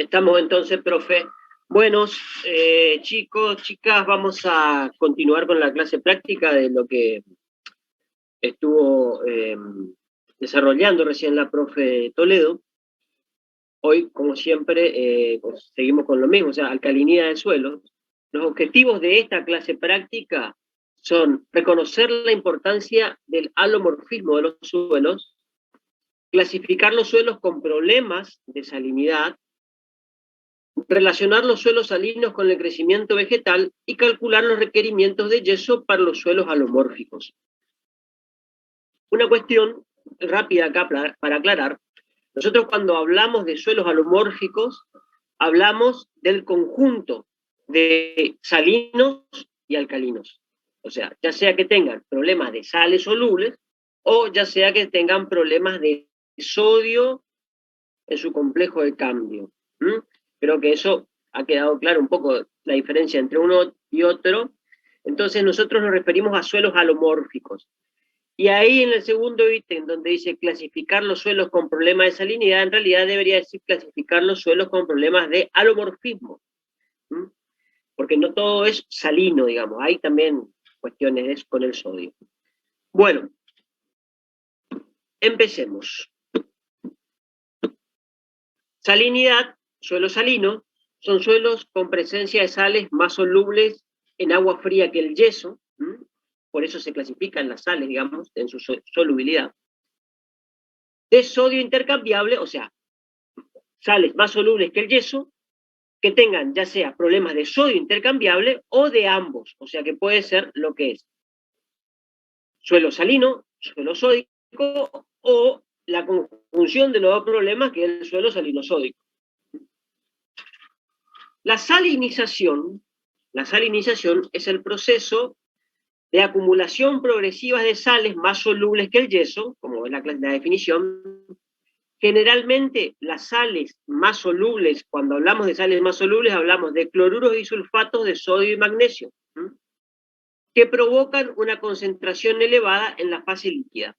Estamos entonces, profe. Buenos chicos, chicas, vamos a continuar con la clase práctica de lo que estuvo desarrollando recién la profe Toledo. Hoy, como siempre, pues, seguimos con lo mismo, o sea, alcalinidad de suelos. Los objetivos de esta clase práctica son reconocer la importancia del alomorfismo de los suelos, clasificar los suelos con problemas de salinidad, relacionar los suelos salinos con el crecimiento vegetal y calcular los requerimientos de yeso para los suelos alomórficos. Una cuestión rápida acá para aclarar. Nosotros cuando hablamos de suelos alomórficos, hablamos del conjunto de salinos y alcalinos. O sea, ya sea que tengan problemas de sales solubles o ya sea que tengan problemas de sodio en su complejo de cambio. Creo que eso ha quedado claro un poco la diferencia entre uno y otro. Entonces nosotros nos referimos a suelos alomórficos. Y ahí en el segundo ítem, donde dice clasificar los suelos con problemas de salinidad, en realidad debería decir clasificar los suelos con problemas de alomorfismo. Porque no todo es salino, digamos. Hay también cuestiones con el sodio. Bueno, empecemos. Salinidad, suelo salino, son suelos con presencia de sales más solubles en agua fría que el yeso, por eso se clasifican las sales, digamos, en su solubilidad. De sodio intercambiable, o sea, sales más solubles que el yeso, que tengan ya sea problemas de sodio intercambiable o de ambos, o sea que puede ser lo que es suelo salino, suelo sódico o la conjunción de los dos problemas que es el suelo salino-sódico. La salinización es el proceso de acumulación progresiva de sales más solubles que el yeso, como es la definición. Generalmente las sales más solubles, cuando hablamos de sales más solubles, hablamos de cloruros y sulfatos de sodio y magnesio, que provocan una concentración elevada en la fase líquida.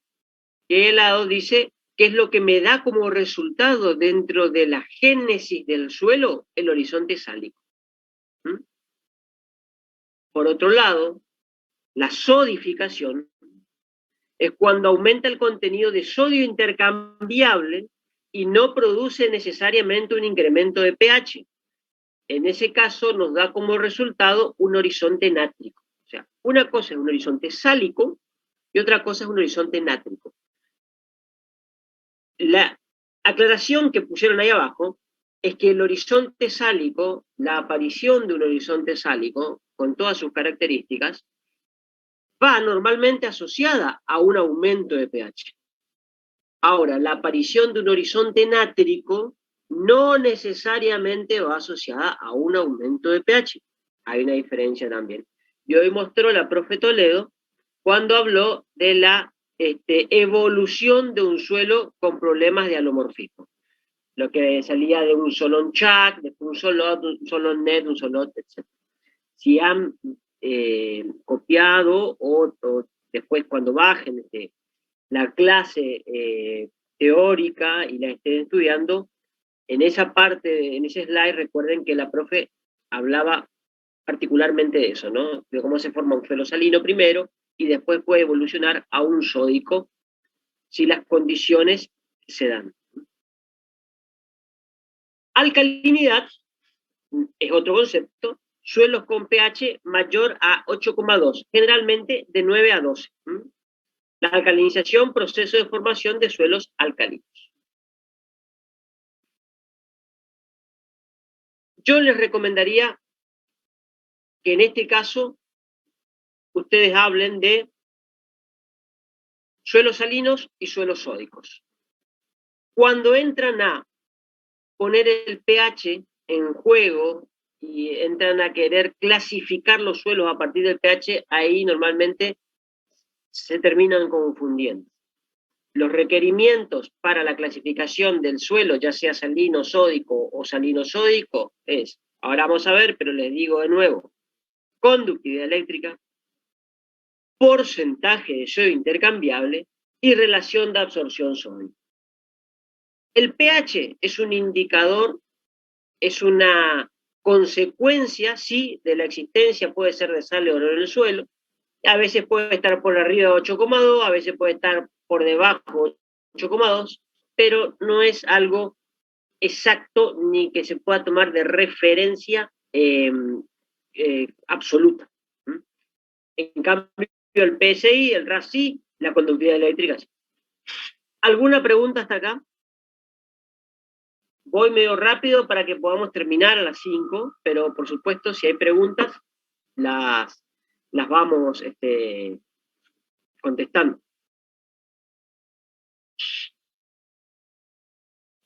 Que el lado dice que es lo que me da como resultado dentro de la génesis del suelo el horizonte sálico. Por otro lado, la sodificación es cuando aumenta el contenido de sodio intercambiable y no produce necesariamente un incremento de pH. En ese caso nos da como resultado un horizonte nátrico. O sea, una cosa es un horizonte sálico y otra cosa es un horizonte nátrico. La aclaración que pusieron ahí abajo es que el horizonte sálico, la aparición de un horizonte sálico, con todas sus características, va normalmente asociada a un aumento de pH. Ahora, la aparición de un horizonte nátrico no necesariamente va asociada a un aumento de pH. Hay una diferencia también. Y hoy mostró la profe Toledo cuando habló de la evolución de un suelo con problemas de alomorfismo. Lo que salía de un solón chac, después un solón net, un solot, etc. Si han copiado o después cuando bajen la clase teórica y la estén estudiando, en esa parte, en ese slide, recuerden que la profe hablaba particularmente de eso, ¿no? De cómo se forma un suelo salino primero y después puede evolucionar a un sódico si las condiciones se dan. Alcalinidad es otro concepto, suelos con pH mayor a 8,2, generalmente de 9 a 12. La alcalinización, proceso de formación de suelos alcalinos. Yo les recomendaría que en este caso ustedes hablen de suelos salinos y suelos sódicos. Cuando entran a poner el pH en juego y entran a querer clasificar los suelos a partir del pH, ahí normalmente se terminan confundiendo. Los requerimientos para la clasificación del suelo, ya sea salino sódico o salino sódico, es, ahora vamos a ver, pero les digo de nuevo, conductividad eléctrica, porcentaje de sodio intercambiable y relación de absorción sodio. El pH es un indicador es una consecuencia, sí, de la existencia, puede ser de sal o oro en el suelo, a veces puede estar por arriba de 8,2, a veces puede estar por debajo de 8,2, pero no es algo exacto ni que se pueda tomar de referencia absoluta. En cambio, el PSI, el RAS sí, la conductividad eléctrica sí. ¿Alguna pregunta hasta acá? Voy medio rápido para que podamos terminar a las 5, pero por supuesto, si hay preguntas, las vamos contestando.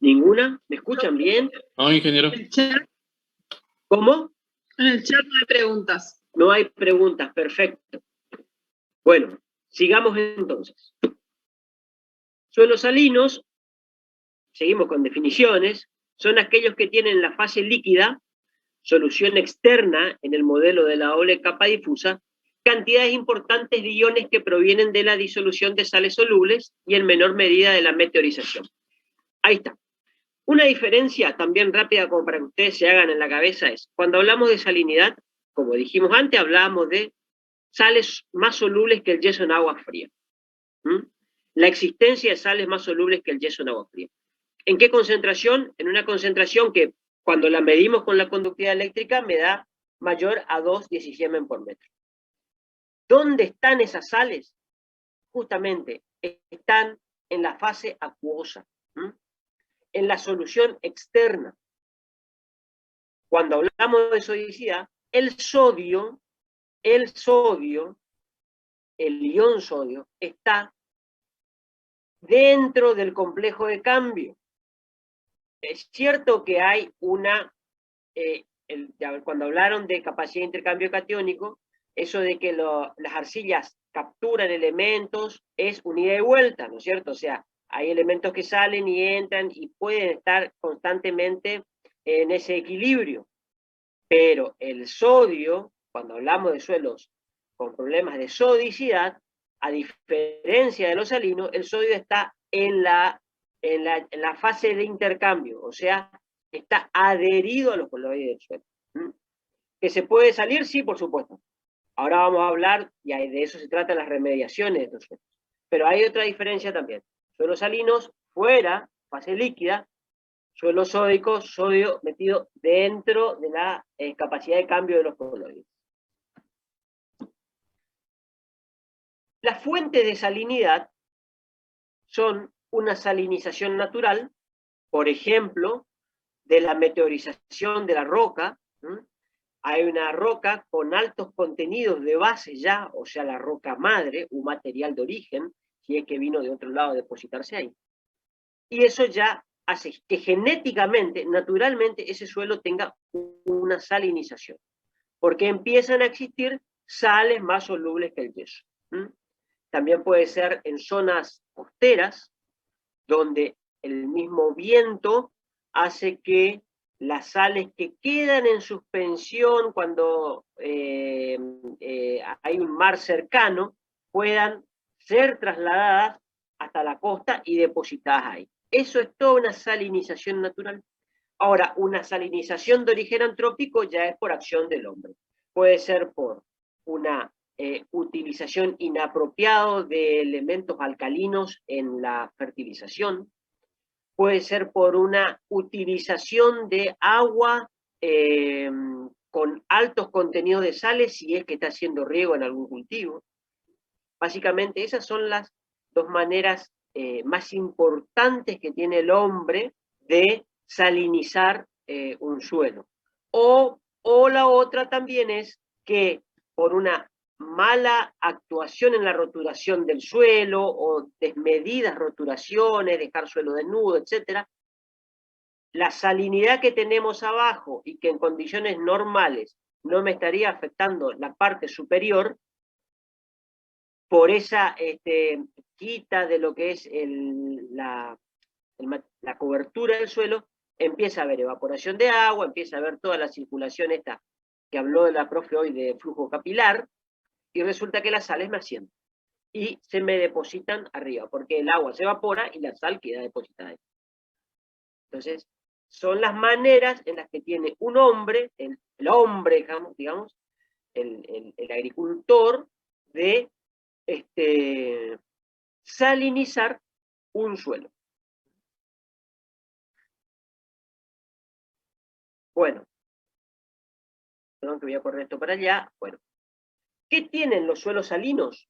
¿Ninguna? ¿Me escuchan bien? No, ingeniero. El chat, ¿Cómo? en el chat no hay preguntas. No hay preguntas, perfecto. Bueno, sigamos entonces. Suelos salinos, seguimos con definiciones, son aquellos que tienen la fase líquida, solución externa en el modelo de la doble capa difusa, cantidades importantes de iones que provienen de la disolución de sales solubles y en menor medida de la meteorización. Ahí está. Una diferencia también rápida como para que ustedes se hagan en la cabeza es, cuando hablamos de salinidad, como dijimos antes, hablábamos de sales más solubles que el yeso en agua fría. La existencia de sales más solubles que el yeso en agua fría. ¿En qué concentración? En una concentración que cuando la medimos con la conductividad eléctrica me da mayor a 2,16 siemen por metro. ¿Dónde están esas sales? Justamente están en la fase acuosa, en la solución externa. Cuando hablamos de sodicidad, el ion sodio, está dentro del complejo de cambio. Es cierto que hay una, cuando hablaron de capacidad de intercambio catiónico, eso de que las arcillas capturan elementos es un ida y vuelta, ¿no es cierto? O sea, hay elementos que salen y entran y pueden estar constantemente en ese equilibrio. Pero el sodio, cuando hablamos de suelos con problemas de sodicidad, a diferencia de los salinos, el sodio está en la fase de intercambio, o sea, está adherido a los coloides del suelo. ¿Que se puede salir? Sí, por supuesto. Ahora vamos a hablar, y de eso se trata las remediaciones de estos suelos. Pero hay otra diferencia también. Suelos salinos, fuera, fase líquida, suelos sódicos, sodio metido dentro de la capacidad de cambio de los coloides. Las fuentes de salinidad son una salinización natural, por ejemplo, de la meteorización de la roca. Hay una roca con altos contenidos de base ya, o sea, la roca madre, un material de origen, si es que vino de otro lado a depositarse ahí. Y eso ya hace que genéticamente, naturalmente, ese suelo tenga una salinización, porque empiezan a existir sales más solubles que el yeso. También puede ser en zonas costeras, donde el mismo viento hace que las sales que quedan en suspensión cuando hay un mar cercano puedan ser trasladadas hasta la costa y depositadas ahí. Eso es toda una salinización natural. Ahora, una salinización de origen antrópico ya es por acción del hombre. Puede ser por una utilización inapropiada de elementos alcalinos en la fertilización, puede ser por una utilización de agua con altos contenidos de sales si es que está haciendo riego en algún cultivo. Básicamente esas son las dos maneras más importantes que tiene el hombre de salinizar un suelo. O la otra también es que por una mala actuación en la roturación del suelo o desmedidas roturaciones, dejar suelo desnudo, etc., la salinidad que tenemos abajo y que en condiciones normales no me estaría afectando la parte superior, por esa quita de lo que es la cobertura del suelo, empieza a haber evaporación de agua, empieza a haber toda la circulación esta que habló de la profe hoy de flujo capilar, y resulta que las sales me ascienden y se me depositan arriba, porque el agua se evapora y la sal queda depositada ahí. Entonces, son las maneras en las que tiene un hombre, el hombre, digamos, el agricultor, de salinizar un suelo. Bueno, perdón que voy a correr esto para allá. Bueno, ¿qué tienen los suelos salinos?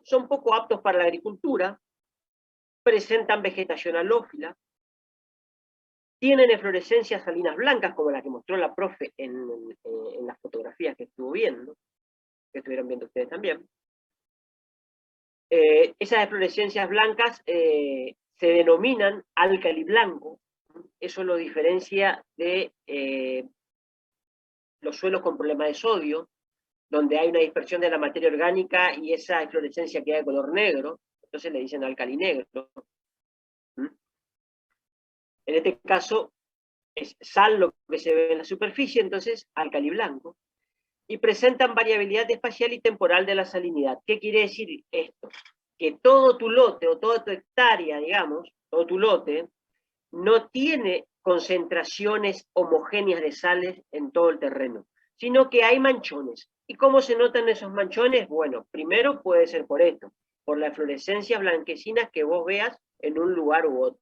Son poco aptos para la agricultura, presentan vegetación halófila, tienen eflorescencias salinas blancas, como la que mostró la profe en las fotografías que estuvo viendo, que estuvieron viendo ustedes también. Esas eflorescencias blancas se denominan álcali blanco. Eso lo diferencia de los suelos con problemas de sodio, donde hay una dispersión de la materia orgánica y esa eflorescencia queda de color negro, entonces le dicen álcali negro. En este caso es sal lo que se ve en la superficie, entonces álcali blanco, y presentan variabilidad espacial y temporal de la salinidad. ¿Qué quiere decir esto? Que todo tu lote o toda tu hectárea, digamos, todo tu lote, no tiene concentraciones homogéneas de sales en todo el terreno, sino que hay manchones. ¿Y cómo se notan esos manchones? Bueno, primero puede ser por esto, por las fluorescencias blanquecinas que vos veas en un lugar u otro.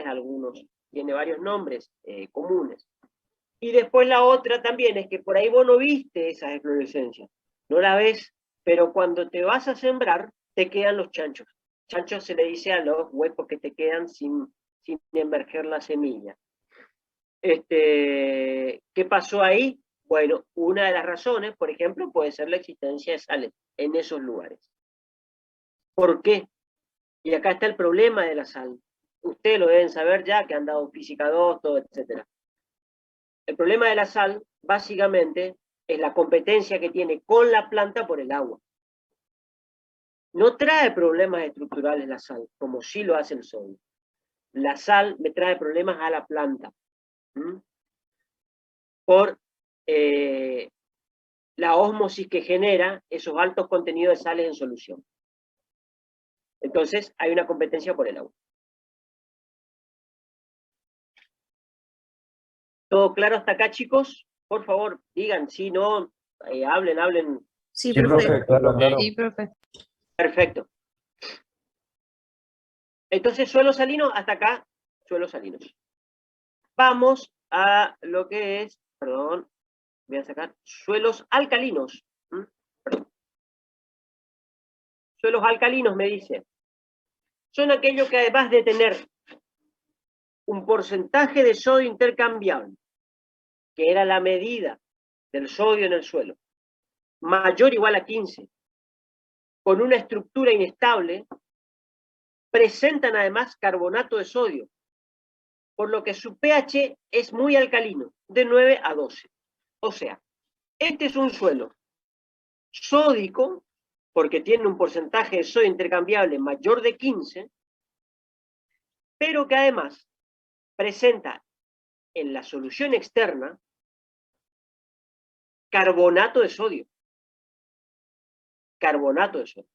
Algunos, tiene varios nombres comunes. Y después la otra también es que por ahí vos no viste esas eflorescencias, no la ves, pero cuando te vas a sembrar, te quedan los chanchos. Chanchos se le dice a los huecos que te quedan sin emerger la semilla. ¿Qué pasó ahí? Bueno, una de las razones, por ejemplo, puede ser la existencia de sales en esos lugares. ¿Por qué? Y acá está el problema de la sal. Ustedes lo deben saber ya, que han dado física 2, todo, etc. El problema de la sal, básicamente, es la competencia que tiene con la planta por el agua. No trae problemas estructurales la sal, como sí lo hace el sodio. La sal me trae problemas a la planta. Por la ósmosis que genera esos altos contenidos de sales en solución. Entonces, hay una competencia por el agua. ¿Todo claro hasta acá, chicos? Por favor, digan, si no, hablen. Sí, Sí, profe. profe, claro, claro. Sí, profe. Perfecto. Entonces, suelos salinos, hasta acá, suelos salinos. Vamos a lo que es, perdón, voy a sacar, suelos alcalinos. Perdón. Suelos alcalinos, me dice, son aquellos que además de tener un porcentaje de sodio intercambiable, que era la medida del sodio en el suelo, mayor o igual a 15, con una estructura inestable, presentan además carbonato de sodio, por lo que su pH es muy alcalino, de 9 a 12. O sea, este es un suelo sódico, porque tiene un porcentaje de sodio intercambiable mayor de 15, pero que además presenta en la solución externa carbonato de sodio. Carbonato de sodio.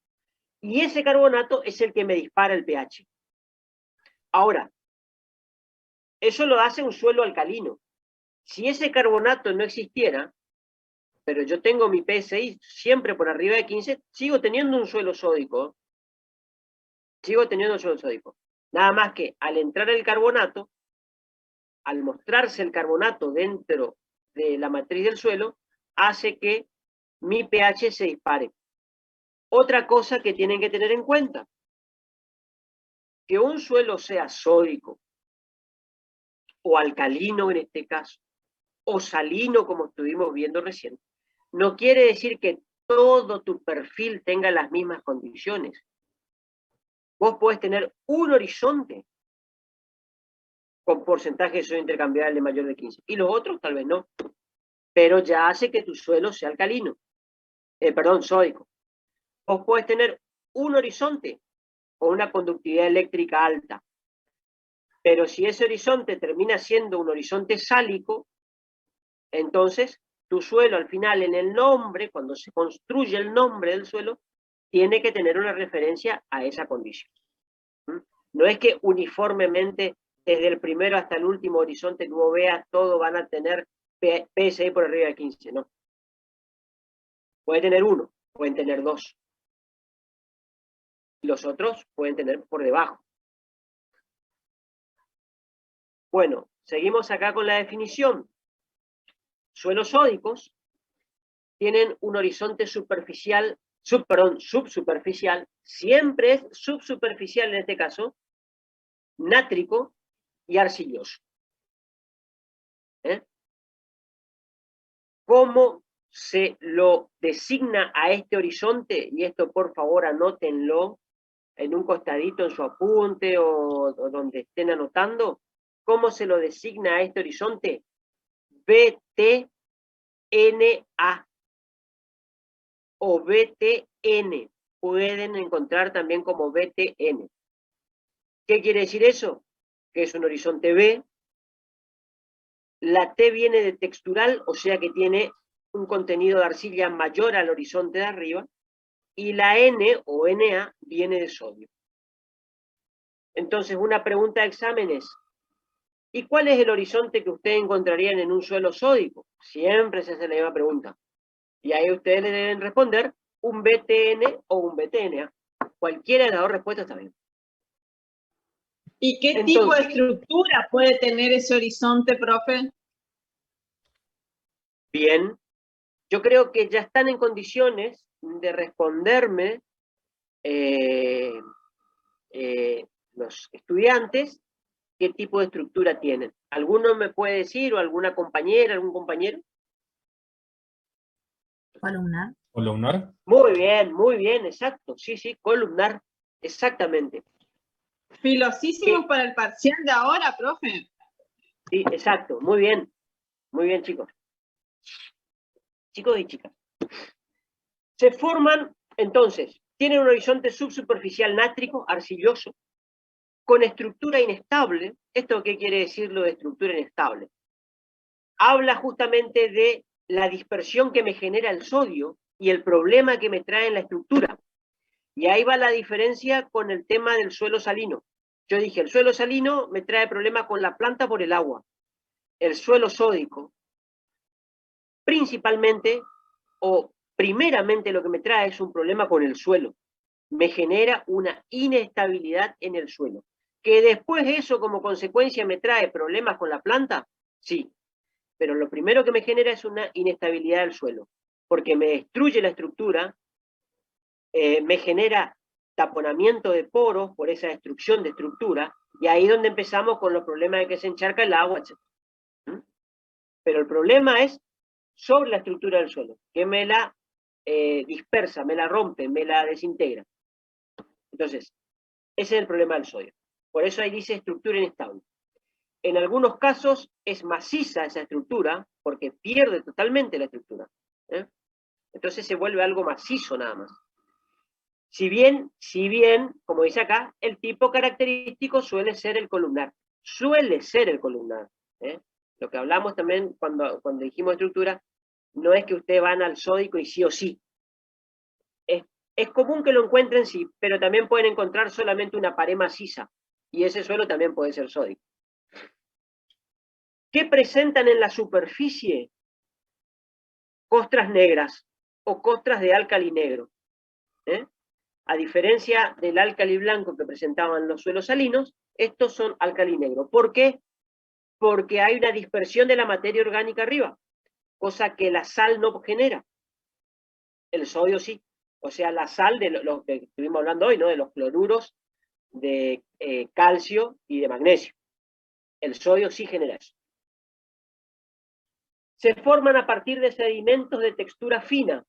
Y ese carbonato es el que me dispara el pH. Ahora, eso lo hace un suelo alcalino. Si ese carbonato no existiera, pero yo tengo mi PSI siempre por arriba de 15, sigo teniendo un suelo sódico. Nada más que al entrar el carbonato, al mostrarse el carbonato dentro de la matriz del suelo, hace que mi pH se dispare. Otra cosa que tienen que tener en cuenta, que un suelo sea sódico, o alcalino en este caso, o salino como estuvimos viendo recién, no quiere decir que todo tu perfil tenga las mismas condiciones. Vos podés tener un horizonte con porcentaje de sodio intercambiable mayor de 15, y los otros tal vez no, pero ya hace que tu suelo sea alcalino, sódico. Vos podés tener un horizonte con una conductividad eléctrica alta, pero si ese horizonte termina siendo un horizonte sálico, entonces tu suelo al final en el nombre, cuando se construye el nombre del suelo, tiene que tener una referencia a esa condición. No es que uniformemente desde el primero hasta el último horizonte que vos veas, todos van a tener PSI por arriba de 15, ¿no? Puede tener uno, pueden tener dos. Y los otros pueden tener por debajo. Bueno, seguimos acá con la definición. Suelos sódicos tienen un horizonte superficial, subsuperficial, siempre es subsuperficial en este caso, nátrico y arcilloso. ¿Cómo se lo designa a este horizonte? Y esto por favor anótenlo en un costadito en su apunte o donde estén anotando. ¿Cómo se lo designa a este horizonte? BTNA o BTN. Pueden encontrar también como BTN. ¿Qué quiere decir eso? Que es un horizonte B. La T viene de textural, o sea que tiene un contenido de arcilla mayor al horizonte de arriba. Y la N o Na viene de sodio. Entonces, una pregunta de examen es, ¿y cuál es el horizonte que ustedes encontrarían en un suelo sódico? Siempre se hace la misma pregunta. Y ahí ustedes le deben responder un BTN o un BTNA. Cualquiera de las dos respuestas está bien. ¿Y qué tipo de estructura puede tener ese horizonte, profe? Bien. Yo creo que ya están en condiciones de responderme los estudiantes qué tipo de estructura tienen. ¿Alguno me puede decir, o alguna compañera, algún compañero? Columnar. Columnar. Muy bien, exacto. Sí, sí, columnar, exactamente. Filosísimos para el parcial de ahora, profe. Sí, exacto, muy bien. Muy bien, chicos. Chicos y chicas. Se forman, entonces, tienen un horizonte subsuperficial nátrico, arcilloso, con estructura inestable. ¿Esto qué quiere decir lo de estructura inestable? Habla justamente de la dispersión que me genera el sodio y el problema que me trae en la estructura. Y ahí va la diferencia con el tema del suelo salino. Yo dije, el suelo salino me trae problema con la planta por el agua. El suelo sódico, principalmente, o primeramente lo que me trae es un problema con el suelo. Me genera una inestabilidad en el suelo. ¿Que después eso como consecuencia me trae problemas con la planta? Sí. Pero lo primero que me genera es una inestabilidad del suelo, porque me destruye la estructura, me genera taponamiento de poros por esa destrucción de estructura, y ahí es donde empezamos con los problemas de que se encharca el agua, etc. Pero el problema es sobre la estructura del suelo, que me la dispersa, me la rompe, me la desintegra. Entonces, ese es el problema del sodio. Por eso ahí dice estructura inestable. En algunos casos es maciza esa estructura, porque pierde totalmente la estructura. Entonces se vuelve algo macizo nada más. Si bien, como dice acá, el tipo característico suele ser el columnar. Suele ser el columnar. Lo que hablamos también cuando dijimos estructura, no es que ustedes van al sódico y sí o sí. Es común que lo encuentren sí, pero también pueden encontrar solamente una pared maciza. Y ese suelo también puede ser sódico. ¿Qué presentan en la superficie? Costras negras o costras de álcali negro. A diferencia del álcali blanco que presentaban los suelos salinos, estos son álcali negro. ¿Por qué? Porque hay una dispersión de la materia orgánica arriba, cosa que la sal no genera. El sodio sí. O sea, la sal de lo que estuvimos hablando hoy, ¿no? De los cloruros de calcio y de magnesio. El sodio sí genera eso. Se forman a partir de sedimentos de textura fina.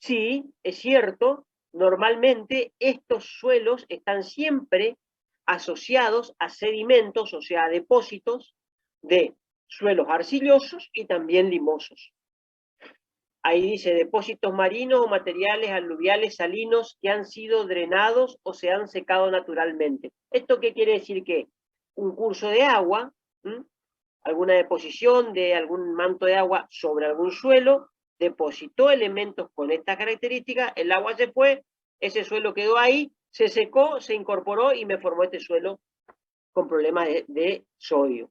Sí, es cierto, normalmente estos suelos están siempre asociados a sedimentos, o sea, a depósitos de suelos arcillosos y también limosos. Ahí dice depósitos marinos o materiales aluviales salinos que han sido drenados o se han secado naturalmente. ¿Esto qué quiere decir? Que un curso de agua, alguna deposición de algún manto de agua sobre algún suelo, depositó elementos con esta característica, el agua se fue, ese suelo quedó ahí, se secó, se incorporó y me formó este suelo con problemas de sodio.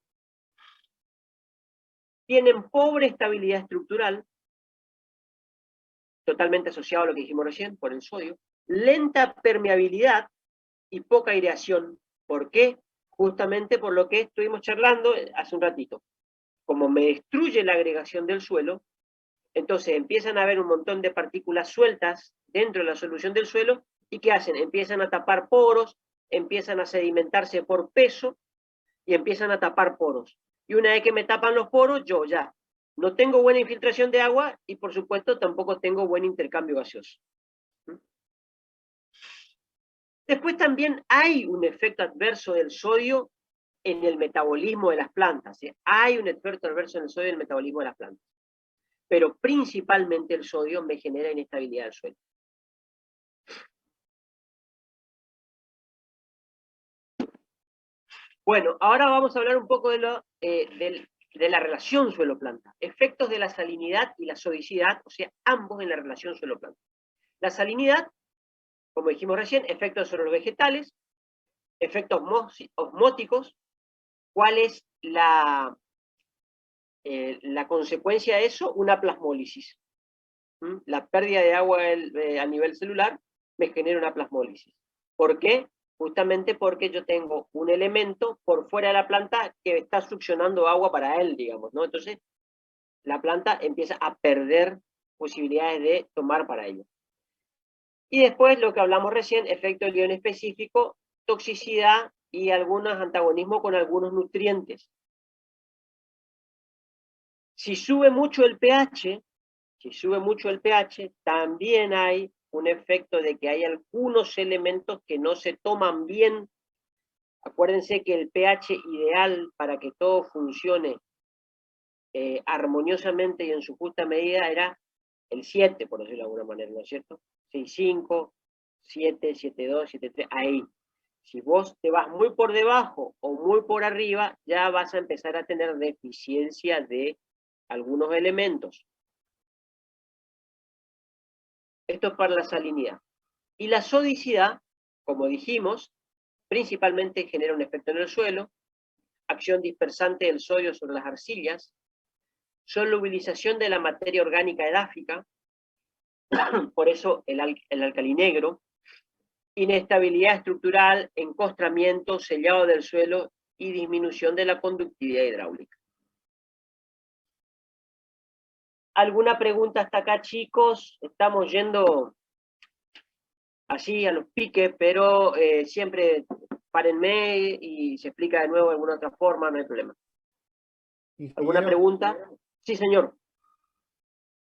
Tienen pobre estabilidad estructural, totalmente asociado a lo que dijimos recién, por el sodio, lenta permeabilidad y poca aireación. ¿Por qué? Justamente por lo que estuvimos charlando hace un ratito. Como me destruye la agregación del suelo, entonces empiezan a haber un montón de partículas sueltas dentro de la solución del suelo, ¿y qué hacen? Empiezan a tapar poros, empiezan a sedimentarse por peso, y empiezan a tapar poros. Y una vez que me tapan los poros, yo ya no tengo buena infiltración de agua y por supuesto tampoco tengo buen intercambio gaseoso. Después también hay un efecto adverso del sodio en el metabolismo de las plantas. Hay un efecto adverso en el sodio en el metabolismo de las plantas. Pero principalmente el sodio me genera inestabilidad del suelo. Bueno, ahora vamos a hablar un poco de la relación suelo-planta. Efectos de la salinidad y la sodicidad, o sea, ambos en la relación suelo-planta. La salinidad, como dijimos recién, efectos sobre los vegetales, efectos osmóticos. ¿Cuál es la consecuencia de eso? Una plasmólisis. La pérdida de agua a nivel celular me genera una plasmólisis. ¿Por qué? Justamente porque yo tengo un elemento por fuera de la planta que está succionando agua para él, digamos, ¿no? Entonces, la planta empieza a perder posibilidades de tomar para ello. Y después, lo que hablamos recién, efecto del ion específico, toxicidad y algunos antagonismos con algunos nutrientes. Si sube mucho el pH, también hay un efecto de que hay algunos elementos que no se toman bien. Acuérdense que el pH ideal para que todo funcione armoniosamente y en su justa medida era el 7, por decirlo de alguna manera, ¿no es cierto? 6,5, 7, 7,2, 7,3, ahí. Si vos te vas muy por debajo o muy por arriba, ya vas a empezar a tener deficiencia de algunos elementos. Esto es para la salinidad. Y la sodicidad, como dijimos, principalmente genera un efecto en el suelo, acción dispersante del sodio sobre las arcillas, solubilización de la materia orgánica edáfica, por eso el alcalinegro, inestabilidad estructural, encostramiento, sellado del suelo y disminución de la conductividad hidráulica. ¿Alguna pregunta hasta acá, chicos? Estamos yendo así a los piques, pero siempre párenme y se explica de nuevo de alguna otra forma, no hay problema. ¿Alguna pregunta? Sí, señor.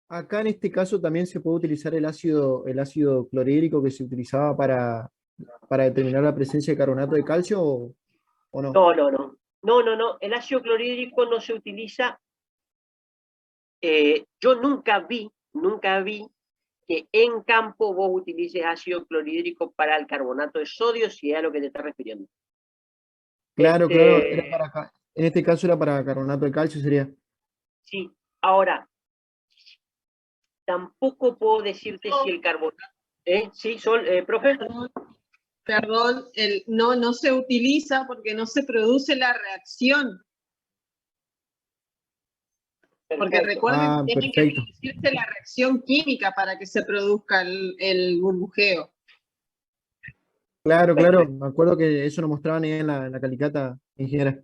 Acá en este caso también se puede utilizar el ácido clorhídrico que se utilizaba para determinar la presencia de carbonato de calcio o no. No. El ácido clorhídrico no se utiliza. Yo nunca vi que en campo vos utilices ácido clorhídrico para el carbonato de sodio, si es a lo que te estás refiriendo. Claro, claro, en este caso era para carbonato de calcio, sería. Sí, ahora, tampoco puedo decirte si el carbonato... Sí, profe. Perdón, no se utiliza porque no se produce la reacción. Porque recuerden que tiene que producirse la reacción química para que se produzca el burbujeo. Claro, me acuerdo que eso nos mostraban en la calicata, ingeniera.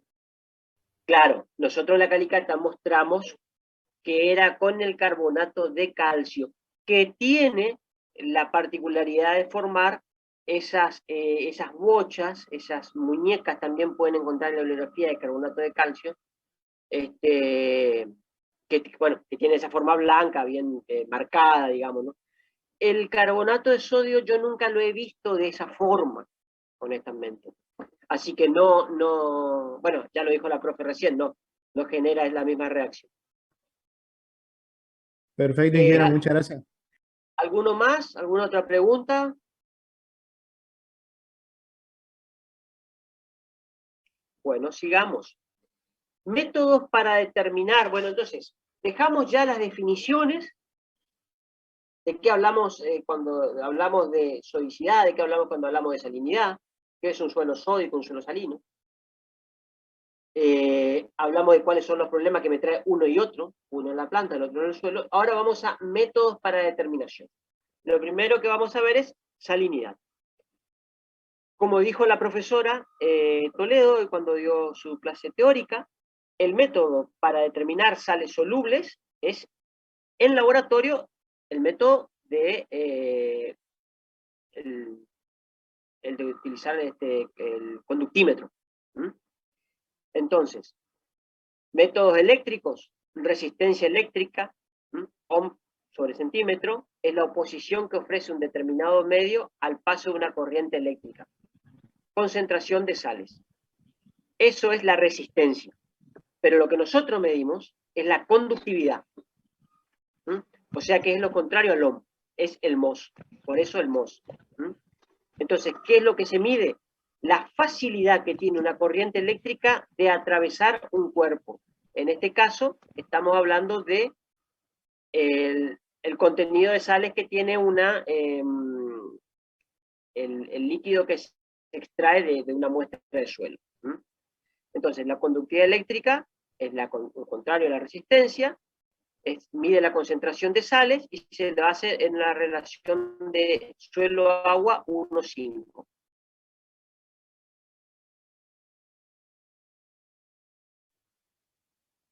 Claro, nosotros en la calicata mostramos que era con el carbonato de calcio, que tiene la particularidad de formar esas bochas, esas muñecas, también pueden encontrar en la bibliografía de carbonato de calcio, que tiene esa forma blanca, bien marcada, digamos, ¿no? El carbonato de sodio yo nunca lo he visto de esa forma, honestamente. Así que bueno, ya lo dijo la profe recién, no genera la misma reacción. Perfecto, ingeniera, muchas gracias. ¿Alguno más? ¿Alguna otra pregunta? Bueno, sigamos. Métodos para determinar, bueno, entonces, dejamos ya las definiciones. ¿De qué hablamos cuando hablamos de sodicidad? ¿De qué hablamos cuando hablamos de salinidad? ¿Qué es un suelo sódico, un suelo salino? hablamos de cuáles son los problemas que me trae uno y otro, uno en la planta, el otro en el suelo. Ahora vamos a métodos para determinación. Lo primero que vamos a ver es salinidad. Como dijo la profesora Toledo cuando dio su clase teórica, el método para determinar sales solubles es, en laboratorio, el método de el de utilizar el conductímetro. Entonces, métodos eléctricos, resistencia eléctrica, ohm sobre centímetro, es la oposición que ofrece un determinado medio al paso de una corriente eléctrica. Concentración de sales. Eso es la resistencia. Pero lo que nosotros medimos es la conductividad. O sea que es lo contrario al ohm, es el mos. Por eso el mos. Entonces, ¿qué es lo que se mide? La facilidad que tiene una corriente eléctrica de atravesar un cuerpo. En este caso, estamos hablando de el contenido de sales que tiene el líquido que se extrae de una muestra de suelo. Entonces, la conductividad eléctrica es lo contrario a la resistencia, mide la concentración de sales y se lo hace en la relación de suelo-agua 1:5.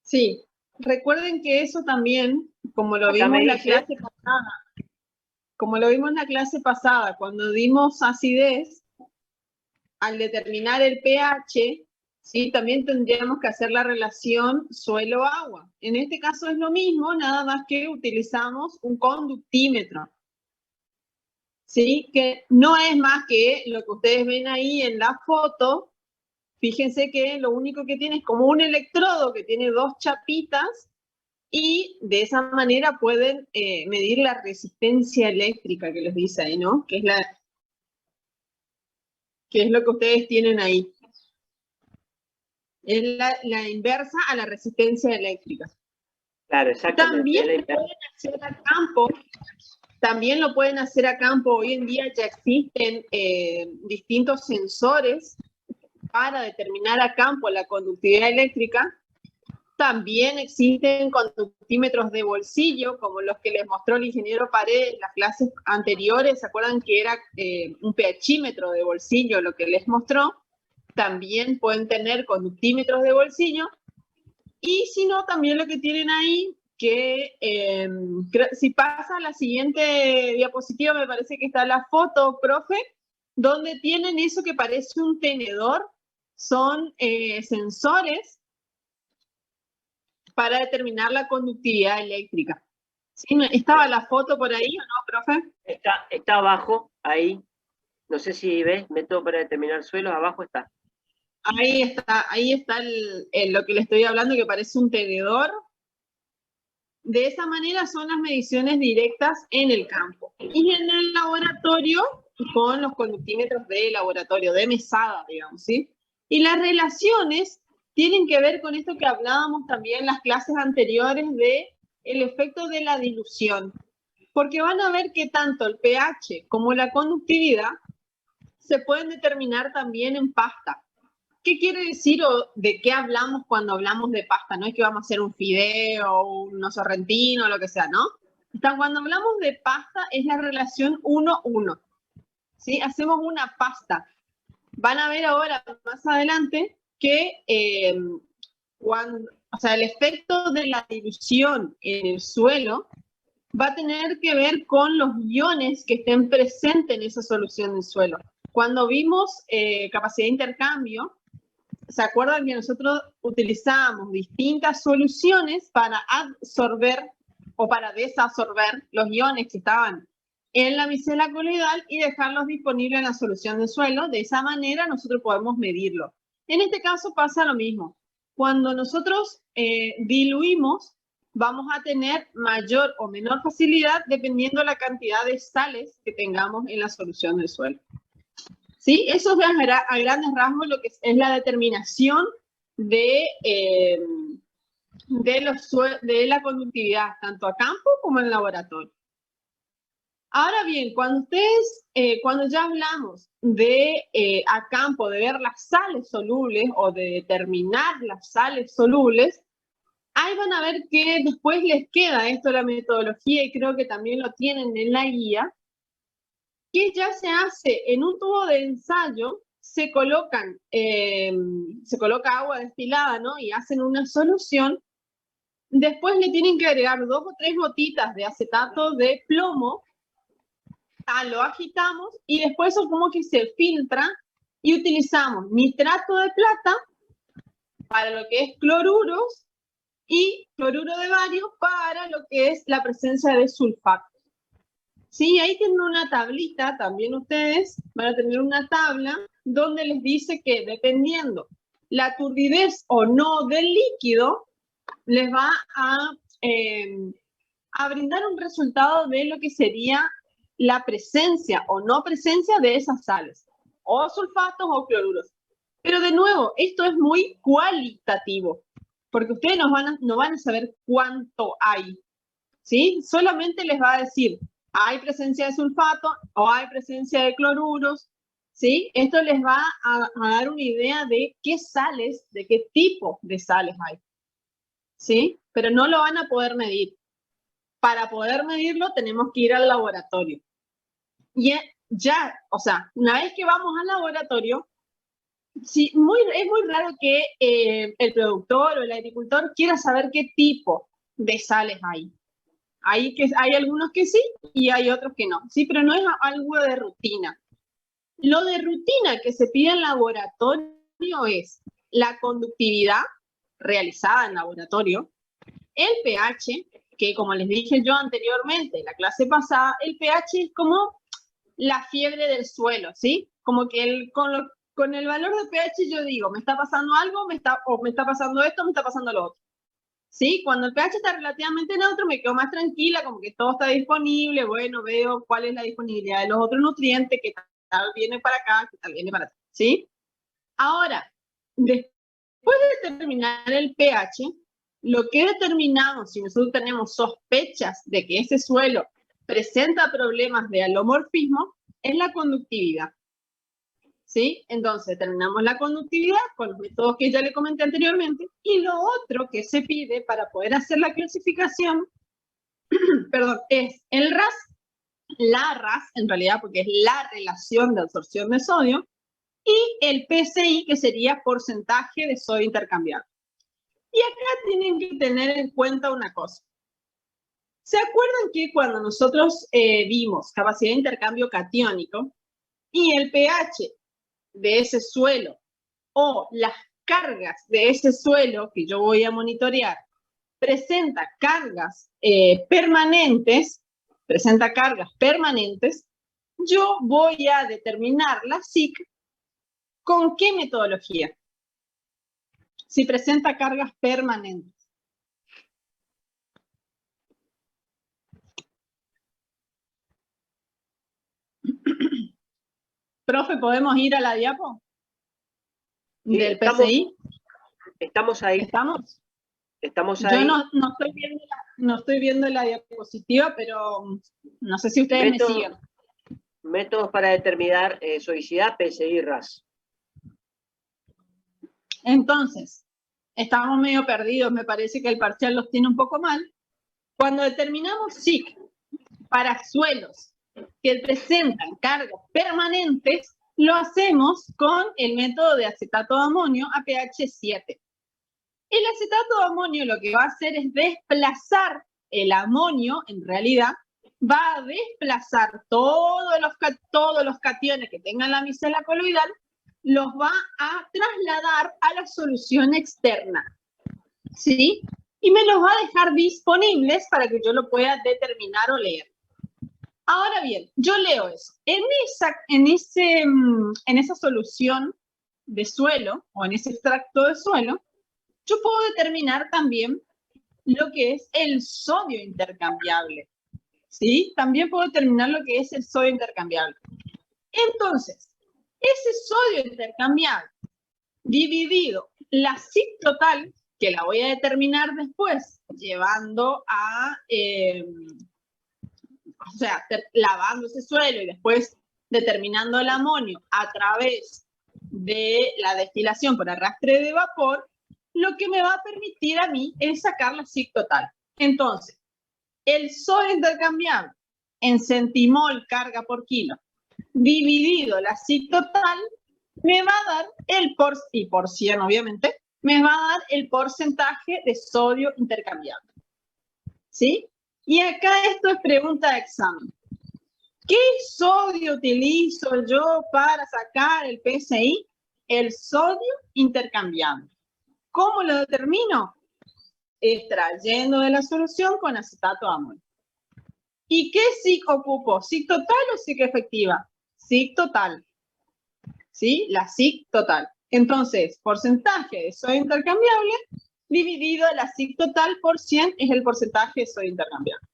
Sí, recuerden que eso también, como lo vimos en la clase pasada, cuando dimos acidez, al determinar el pH, ¿sí? También tendríamos que hacer la relación suelo-agua. En este caso es lo mismo, nada más que utilizamos un conductímetro, ¿sí? Que no es más que lo que ustedes ven ahí en la foto. Fíjense que lo único que tiene es como un electrodo que tiene dos chapitas y de esa manera pueden medir la resistencia eléctrica que les dice ahí, ¿no? Que es lo que ustedes tienen ahí. Es la inversa a la resistencia eléctrica. Claro, exactamente. También lo pueden hacer a campo. Hoy en día ya existen distintos sensores para determinar a campo la conductividad eléctrica. También existen conductímetros de bolsillo, como los que les mostró el ingeniero Paredes en las clases anteriores. ¿Se acuerdan que era un pHímetro de bolsillo lo que les mostró? También pueden tener conductímetros de bolsillo. Y si no, también lo que tienen ahí, que si pasa a la siguiente diapositiva, me parece que está la foto, profe, donde tienen eso que parece un tenedor. Son sensores para determinar la conductividad eléctrica. ¿Sí? ¿Estaba la foto por ahí o no, profe? Está abajo, ahí. No sé si ves, método para determinar suelos, abajo está. Ahí está lo que le estoy hablando, que parece un tenedor. De esa manera son las mediciones directas en el campo. Y en el laboratorio, con los conductímetros de laboratorio, de mesada, digamos, ¿sí? Y las relaciones tienen que ver con esto que hablábamos también en las clases anteriores de el efecto de la dilución. Porque van a ver que tanto el pH como la conductividad se pueden determinar también en pasta. ¿Qué quiere decir o de qué hablamos cuando hablamos de pasta? No es que vamos a hacer un fideo, un sorrentino, lo que sea, ¿no? Cuando hablamos de pasta es la relación 1:1. ¿Sí? Hacemos una pasta. Van a ver ahora, más adelante, que el efecto de la dilución en el suelo va a tener que ver con los iones que estén presentes en esa solución del suelo. Cuando vimos capacidad de intercambio, ¿se acuerdan que nosotros utilizábamos distintas soluciones para absorber o para desadsorber los iones que estaban en la micela coloidal y dejarlos disponibles en la solución del suelo? De esa manera nosotros podemos medirlo. En este caso pasa lo mismo. Cuando nosotros diluimos, vamos a tener mayor o menor facilidad dependiendo de la cantidad de sales que tengamos en la solución del suelo. ¿Sí? Eso es a grandes rasgos lo que es la determinación de la conductividad, tanto a campo como en laboratorio. Ahora bien, cuando ya hablamos de a campo, de ver las sales solubles o de determinar las sales solubles, ahí van a ver que después les queda esto de la metodología, y creo que también lo tienen en la guía, que ya se hace en un tubo de ensayo, se coloca agua destilada, ¿no? Y hacen una solución. Después le tienen que agregar 2 o 3 gotitas de acetato de plomo, lo agitamos y después eso como que se filtra y utilizamos nitrato de plata para lo que es cloruros y cloruro de bario para lo que es la presencia de sulfato. Sí, ahí tienen una tablita, también ustedes van a tener una tabla donde les dice que dependiendo la turbidez o no del líquido, les va a brindar un resultado de lo que sería la presencia o no presencia de esas sales, o sulfatos o cloruros. Pero de nuevo, esto es muy cualitativo, porque ustedes no van a saber cuánto hay, ¿sí? Solamente les va a decir, hay presencia de sulfato o hay presencia de cloruros, ¿sí? Esto les va a dar una idea de qué sales, de qué tipo de sales hay, ¿sí? Pero no lo van a poder medir. Para poder medirlo tenemos que ir al laboratorio. Y ya, o sea, una vez que vamos al laboratorio, sí, es muy raro que el productor o el agricultor quiera saber qué tipo de sales hay. Hay algunos que sí y hay otros que no. Sí, pero no es algo de rutina. Lo de rutina que se pide en laboratorio es la conductividad realizada en laboratorio, el pH, que como les dije yo anteriormente en la clase pasada, el pH es como la fiebre del suelo, ¿sí? Como que con el valor de pH yo digo, me está pasando algo, me está pasando esto, me está pasando lo otro. ¿Sí? Cuando el pH está relativamente neutro, me quedo más tranquila, como que todo está disponible, bueno, veo cuál es la disponibilidad de los otros nutrientes, qué tal viene para acá, qué tal viene para acá, ¿sí? Ahora, después de determinar el pH, lo que determinamos, si nosotros tenemos sospechas de que ese suelo presenta problemas de alomorfismo, es la conductividad. ¿Sí? Entonces, determinamos la conductividad con los métodos que ya le comenté anteriormente, y lo otro que se pide para poder hacer la clasificación, perdón, es el RAS, la RAS, en realidad, porque es la relación de absorción de sodio, y el PCI, que sería porcentaje de sodio intercambiado. Y acá tienen que tener en cuenta una cosa. ¿Se acuerdan que cuando nosotros vimos capacidad de intercambio catiónico y el pH de ese suelo o las cargas de ese suelo que yo voy a monitorear presenta cargas permanentes, yo voy a determinar la SIC con qué metodología? Si presenta cargas permanentes. Profe, ¿podemos ir a la diapo? Sí, ¿Del PCI? Estamos ahí. ¿Estamos? Estamos ahí. Yo no estoy viendo la diapositiva, pero no sé si ustedes me siguen. Métodos para determinar sodicidad, PCI, RAS. Entonces, estamos medio perdidos, me parece que el parcial los tiene un poco mal. Cuando determinamos SIC para suelos que presentan cargas permanentes, lo hacemos con el método de acetato de amonio a pH 7. El acetato de amonio lo que va a hacer es desplazar el amonio, en realidad, va a desplazar todos los cationes que tengan la micela coloidal, los va a trasladar a la solución externa, ¿sí? Y me los va a dejar disponibles para que yo lo pueda determinar o leer. Ahora bien, yo leo eso. En esa solución de suelo o en ese extracto de suelo, yo puedo determinar también lo que es el sodio intercambiable, ¿sí? También puedo determinar lo que es el sodio intercambiable. Entonces, ese sodio intercambiable dividido la SIC total, que la voy a determinar después, llevando o sea, lavando ese suelo y después determinando el amonio a través de la destilación por arrastre de vapor, lo que me va a permitir a mí es sacar la SIC total. Entonces, el sodio intercambiable en centimol carga por kilo dividido la SIC total me va a dar y por 100 obviamente, me va a dar el porcentaje de sodio intercambiable. ¿Sí? Y acá esto es pregunta de examen. ¿Qué sodio utilizo yo para sacar el PSI? El sodio intercambiable. ¿Cómo lo determino? Extrayendo de la solución con acetato de amonio. ¿Y qué SIC ocupo? ¿SIC total o SIC efectiva? SIC total. ¿Sí? La SIC total. Entonces, porcentaje de sodio intercambiable dividido la SIC total por 100 es el porcentaje de sodio intercambiable.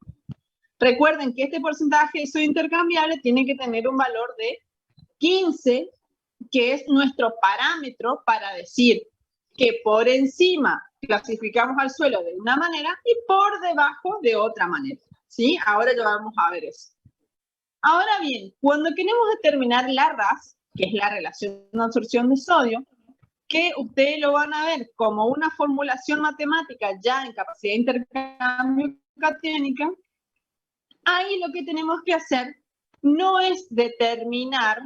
Recuerden que este porcentaje de sodio intercambiable tiene que tener un valor de 15, que es nuestro parámetro para decir que por encima clasificamos al suelo de una manera y por debajo de otra manera. ¿Sí? Ahora ya vamos a ver eso. Ahora bien, cuando queremos determinar la RAS, que es la relación de absorción de sodio, que ustedes lo van a ver como una formulación matemática ya en capacidad de intercambio catiónica, ahí lo que tenemos que hacer no es determinar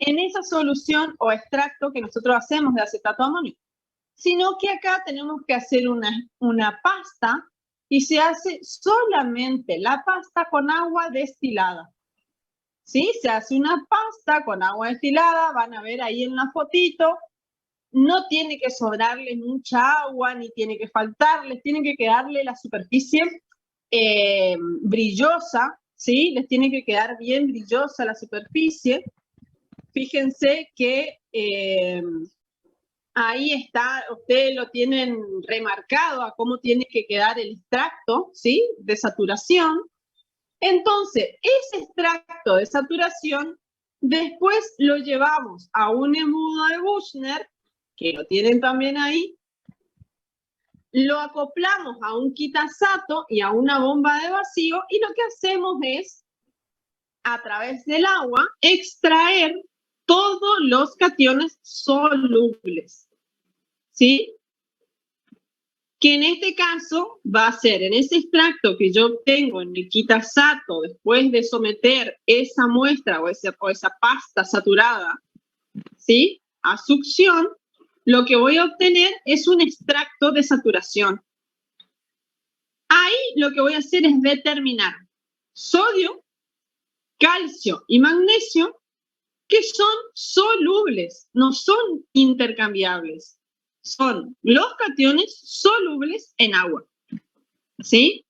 en esa solución o extracto que nosotros hacemos de acetato de amonio, sino que acá tenemos que hacer una pasta y se hace solamente la pasta con agua destilada. ¿Sí? Se hace una pasta con agua destilada, van a ver ahí en la fotito, no tiene que sobrarle mucha agua, ni tiene que faltarles, tiene que quedarle la superficie brillosa, ¿sí? Les tiene que quedar bien brillosa la superficie. Fíjense que ahí está, ustedes lo tienen remarcado a cómo tiene que quedar el extracto, ¿sí? De saturación. Entonces, ese extracto de saturación, después lo llevamos a un embudo de Büchner, que lo tienen también ahí, lo acoplamos a un quitasato y a una bomba de vacío, y lo que hacemos es, a través del agua, extraer todos los cationes solubles, ¿sí? Que en este caso va a ser en ese extracto que yo obtengo en el quitasato después de someter esa muestra o esa pasta saturada, ¿sí? A succión, lo que voy a obtener es un extracto de saturación. Ahí lo que voy a hacer es determinar sodio, calcio y magnesio, que son solubles, no son intercambiables. Son los cationes solubles en agua, ¿sí?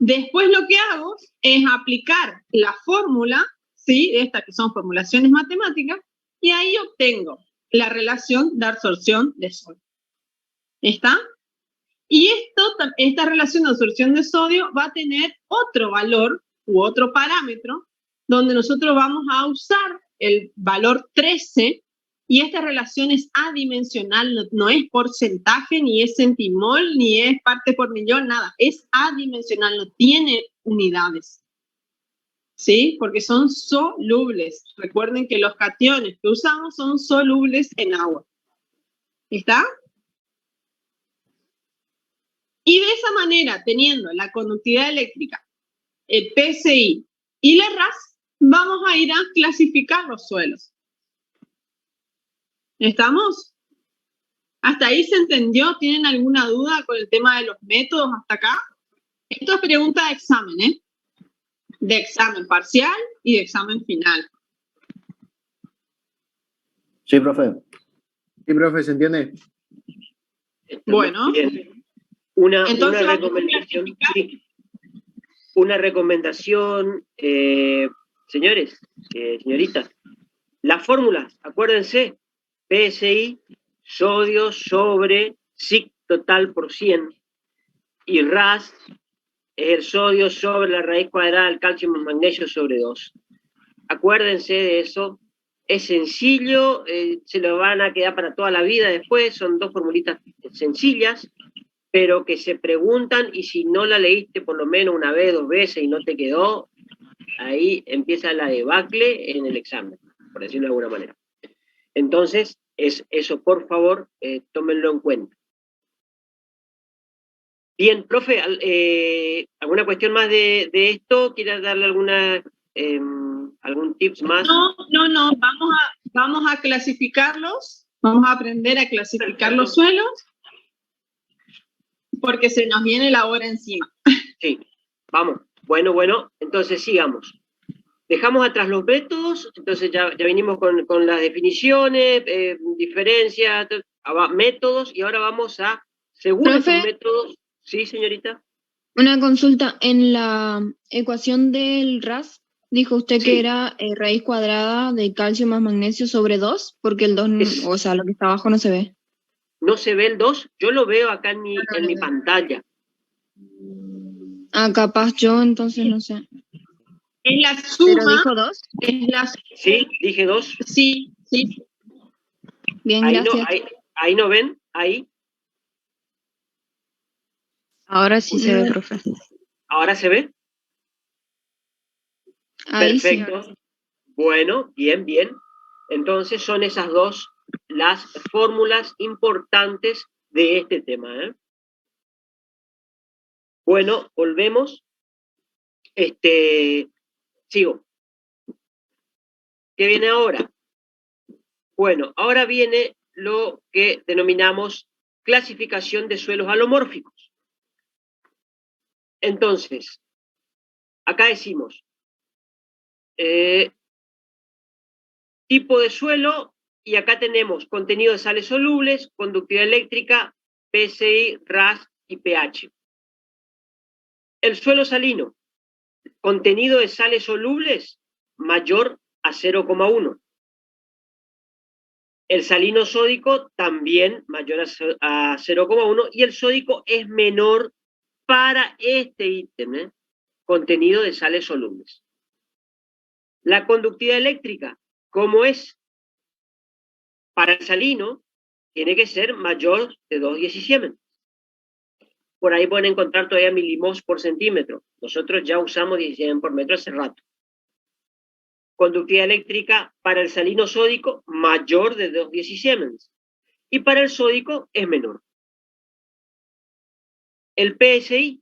Después lo que hago es aplicar la fórmula, ¿sí? Estas que son formulaciones matemáticas, y ahí obtengo la relación de absorción de sodio. ¿Está? Y esta relación de absorción de sodio va a tener otro valor u otro parámetro, donde nosotros vamos a usar el valor 13, y esta relación es adimensional, no es porcentaje, ni es centimol, ni es parte por millón, nada. Es adimensional, no tiene unidades. ¿Sí? Porque son solubles. Recuerden que los cationes que usamos son solubles en agua. ¿Está? Y de esa manera, teniendo la conductividad eléctrica, el PSI y la RAS, vamos a ir a clasificar los suelos. ¿Estamos? ¿Hasta ahí se entendió? ¿Tienen alguna duda con el tema de los métodos hasta acá? Esto es pregunta de examen, ¿eh? De examen parcial y de examen final. Sí, profe. Sí, profe, ¿se entiende? Bueno. Bien. Una Entonces, recomendación. Sí. Una recomendación, señores, señoritas. Las fórmulas, acuérdense, PSI, sodio sobre SIC total por 100, y RAS es el sodio sobre la raíz cuadrada del calcio más magnesio sobre 2. Acuérdense de eso, es sencillo, se lo van a quedar para toda la vida después, son dos formulitas sencillas, pero que se preguntan y si no la leíste por lo menos una vez, 2 veces y no te quedó, ahí empieza la debacle en el examen, por decirlo de alguna manera. Entonces, eso por favor, tómenlo en cuenta. Bien, profe, ¿alguna cuestión más de esto? ¿Quieres darle algún tips más? No, vamos a clasificarlos, vamos a aprender a clasificar los suelos, porque se nos viene la hora encima. Sí, vamos. Bueno, entonces sigamos. Dejamos atrás los métodos, entonces ya vinimos con las definiciones, diferencias, métodos, y ahora vamos a, según Profe, esos métodos. Sí, señorita. una consulta. En la ecuación del RAS, dijo usted Sí. que era raíz cuadrada de calcio más magnesio sobre 2, porque el 2, o sea, lo que está abajo no se ve. ¿No se ve el 2? Yo lo veo acá en mi pantalla. Ah, capaz yo, entonces no sé. Es la ¿Pero suma. dijo 2? Es la, ¿Sí? ¿Dije 2? sí. Bien, Ahí gracias. ahí no ven, ahí. Ahora sí se ve, No. profe. ¿Ahora se ve? Ahí sí. Perfecto. Bueno, bien. Entonces son esas dos las fórmulas importantes de este tema, ¿eh? Bueno, volvemos. Sigo. ¿Qué viene ahora? Bueno, ahora viene lo que denominamos clasificación de suelos alomórficos. Entonces, acá decimos tipo de suelo, y acá tenemos contenido de sales solubles, conductividad eléctrica, PSI, RAS y pH. El suelo salino, contenido de sales solubles mayor a 0,1. El salino sódico también mayor a 0,1, y el sódico es menor para este ítem, contenido de sales solubles. La conductividad eléctrica, ¿cómo es? Para el salino, tiene que ser mayor de 2,10 Siemens. Por ahí pueden encontrar todavía milimos por centímetro. Nosotros ya usamos 10 Siemens por metro hace rato. Conductividad eléctrica para el salino sódico mayor de 2,10 Siemens. Y para el sódico es menor. El PSI,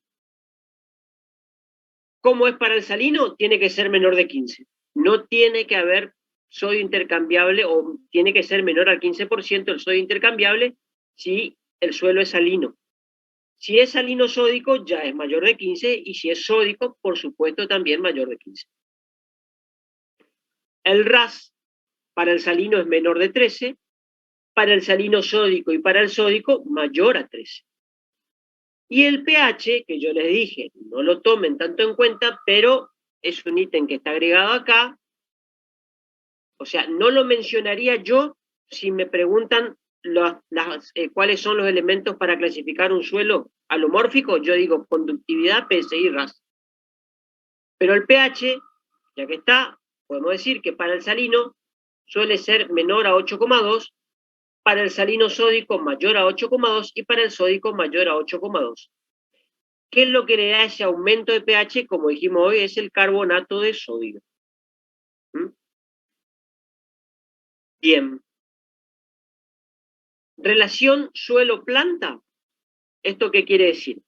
¿cómo es para el salino? Tiene que ser menor de 15. No tiene que haber sodio intercambiable, o tiene que ser menor al 15% el sodio intercambiable si el suelo es salino. Si es salino sódico, ya es mayor de 15, y si es sódico, por supuesto, también mayor de 15. El RAS para el salino es menor de 13, para el salino sódico y para el sódico mayor a 13. Y el pH, que yo les dije, no lo tomen tanto en cuenta, pero es un ítem que está agregado acá. O sea, no lo mencionaría yo si me preguntan cuáles son los elementos para clasificar un suelo alomórfico. Yo digo conductividad, PSI, RAS. Pero el pH, ya que está, podemos decir que para el salino suele ser menor a 8,2, para el salino sódico mayor a 8,2 y para el sódico mayor a 8,2. ¿Qué es lo que le da ese aumento de pH? Como dijimos hoy, es el carbonato de sodio. Bien. Relación suelo-planta. ¿Esto qué quiere decir?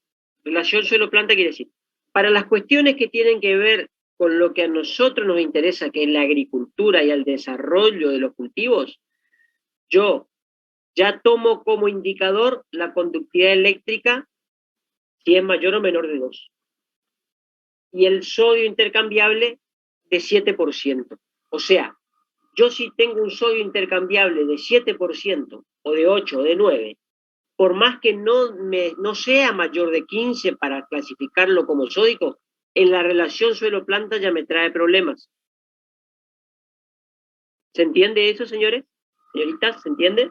Relación suelo-planta quiere decir, para las cuestiones que tienen que ver con lo que a nosotros nos interesa, que es la agricultura y el desarrollo de los cultivos, yo ya tomo como indicador la conductividad eléctrica si es mayor o menor de 2. Y el sodio intercambiable de 7%. O sea, yo si tengo un sodio intercambiable de 7%, o de 8, o de 9, por más que no sea mayor de 15 para clasificarlo como sódico, en la relación suelo-planta ya me trae problemas. ¿Se entiende eso, señores? Señoritas, ¿se entiende?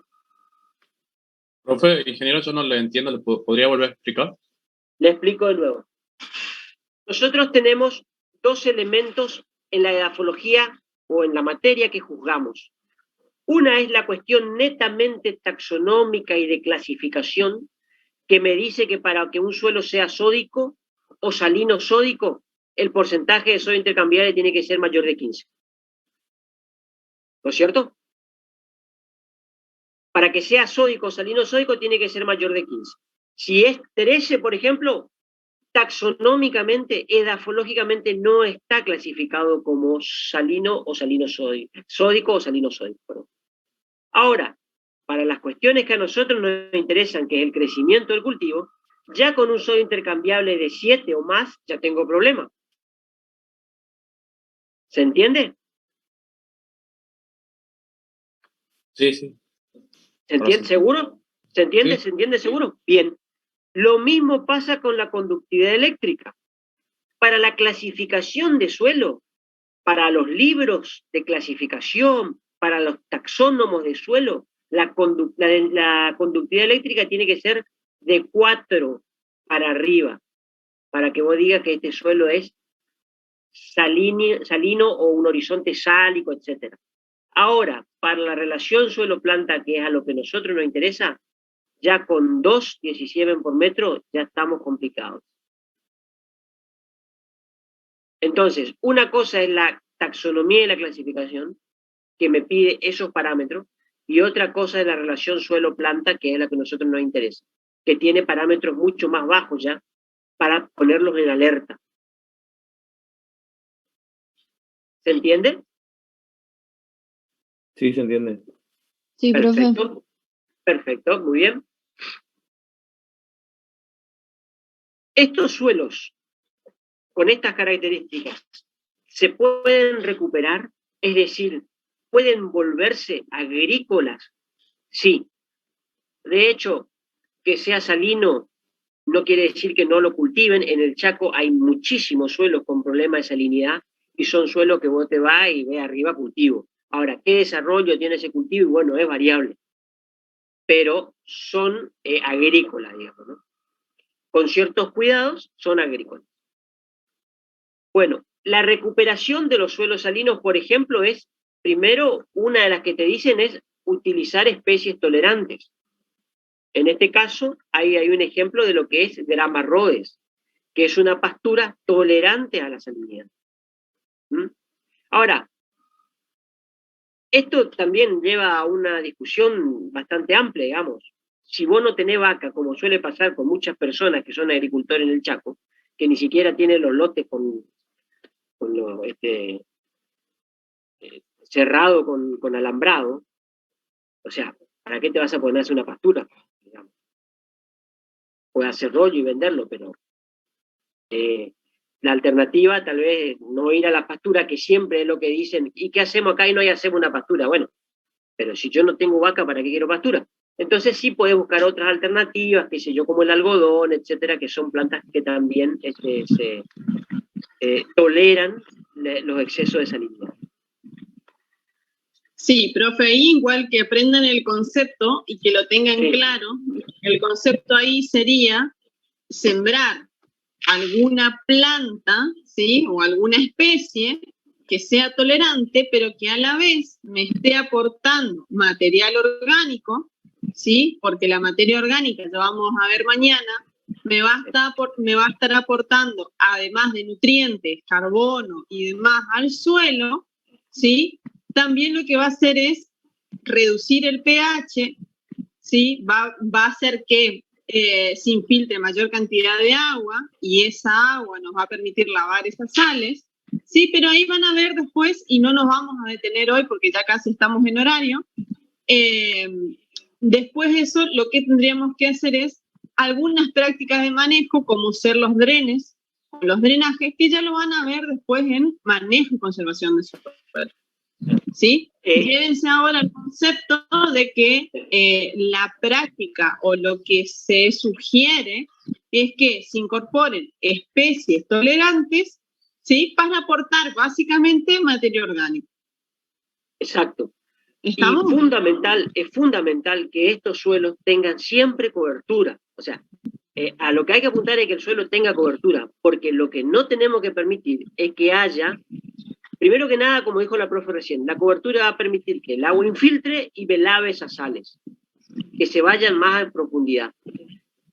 Profe, ingeniero, yo no le entiendo, ¿le podría volver a explicar? Le explico de nuevo. Nosotros tenemos dos elementos en la edafología o en la materia que juzgamos. Una es la cuestión netamente taxonómica y de clasificación, que me dice que para que un suelo sea sódico o salino sódico, el porcentaje de sodio intercambiable tiene que ser mayor de 15. ¿No es cierto? Para que sea sódico o salino sódico tiene que ser mayor de 15. Si es 13, por ejemplo, taxonómicamente, edafológicamente no está clasificado como salino o salino sódico, sódico o salino sódico. Perdón. Ahora, para las cuestiones que a nosotros nos interesan, que es el crecimiento del cultivo, ya con un sodio intercambiable de 7 o más, ya tengo problema. ¿Se entiende? Sí, sí. ¿Se entiende seguro? ¿Se entiende? Sí. ¿Se entiende seguro? Bien. Lo mismo pasa con la conductividad eléctrica. Para la clasificación de suelo, para los libros de clasificación, para los taxónomos de suelo, la conductividad eléctrica tiene que ser de 4 para arriba, para que vos digas que este suelo es salino o un horizonte sálico, etc. Ahora, para la relación suelo-planta, que es a lo que a nosotros nos interesa, ya con 2,17 por metro ya estamos complicados. Entonces, una cosa es la taxonomía y la clasificación, que me pide esos parámetros, y otra cosa es la relación suelo-planta, que es la que a nosotros nos interesa, que tiene parámetros mucho más bajos ya para ponerlos en alerta. ¿Se entiende? Sí, se entiende. Sí, profe. Perfecto. Perfecto, muy bien. Estos suelos con estas características se pueden recuperar, es decir, pueden volverse agrícolas. Sí. De hecho, que sea salino no quiere decir que no lo cultiven. En el Chaco hay muchísimos suelos con problemas de salinidad y son suelos que vos te vas y ves arriba cultivo. Ahora, ¿qué desarrollo tiene ese cultivo? Y bueno, es variable, pero son agrícolas, digamos, ¿no? Con ciertos cuidados son agrícolas. Bueno, la recuperación de los suelos salinos, por ejemplo, es, primero, una de las que te dicen es utilizar especies tolerantes. En este caso, ahí hay un ejemplo de lo que es Grama Rhodes, que es una pastura tolerante a la salinidad. Ahora, esto también lleva a una discusión bastante amplia, digamos. Si vos no tenés vaca, como suele pasar con muchas personas que son agricultores en el Chaco, que ni siquiera tienen los lotes cerrado con alambrado, o sea, ¿para qué te vas a poner a hacer una pastura? Digamos. Puedes hacer rollo y venderlo, pero la alternativa tal vez no ir a la pastura, que siempre es lo que dicen, ¿y qué hacemos acá y no hacemos una pastura? Bueno, pero si yo no tengo vaca, ¿para qué quiero pastura? Entonces sí puedes buscar otras alternativas, qué sé yo, como el algodón, etcétera, que son plantas que también toleran los excesos de salinidad. Sí, profe, ahí igual que aprendan el concepto y que lo tengan claro, el concepto ahí sería sembrar alguna planta, ¿sí? O alguna especie que sea tolerante, pero que a la vez me esté aportando material orgánico, ¿sí? Porque la materia orgánica, ya vamos a ver mañana, me va a estar aportando, además de nutrientes, carbono y demás al suelo, ¿sí? También lo que va a hacer es reducir el pH, ¿sí? Va a hacer que se infiltre mayor cantidad de agua y esa agua nos va a permitir lavar esas sales, ¿sí? Pero ahí van a ver después, y no nos vamos a detener hoy porque ya casi estamos en horario, después de eso lo que tendríamos que hacer es algunas prácticas de manejo como ser los drenes, los drenajes, que ya lo van a ver después en manejo y conservación de suelo. ¿Sí? Llévense ahora al concepto de que la práctica o lo que se sugiere es que se incorporen especies tolerantes, ¿sí? Para aportar básicamente materia orgánica. Exacto. ¿Estamos? Y es fundamental que estos suelos tengan siempre cobertura. O sea, a lo que hay que apuntar es que el suelo tenga cobertura, porque lo que no tenemos que permitir es que haya, primero que nada, como dijo la profe recién, la cobertura va a permitir que el agua infiltre y lave esas sales, que se vayan más en profundidad.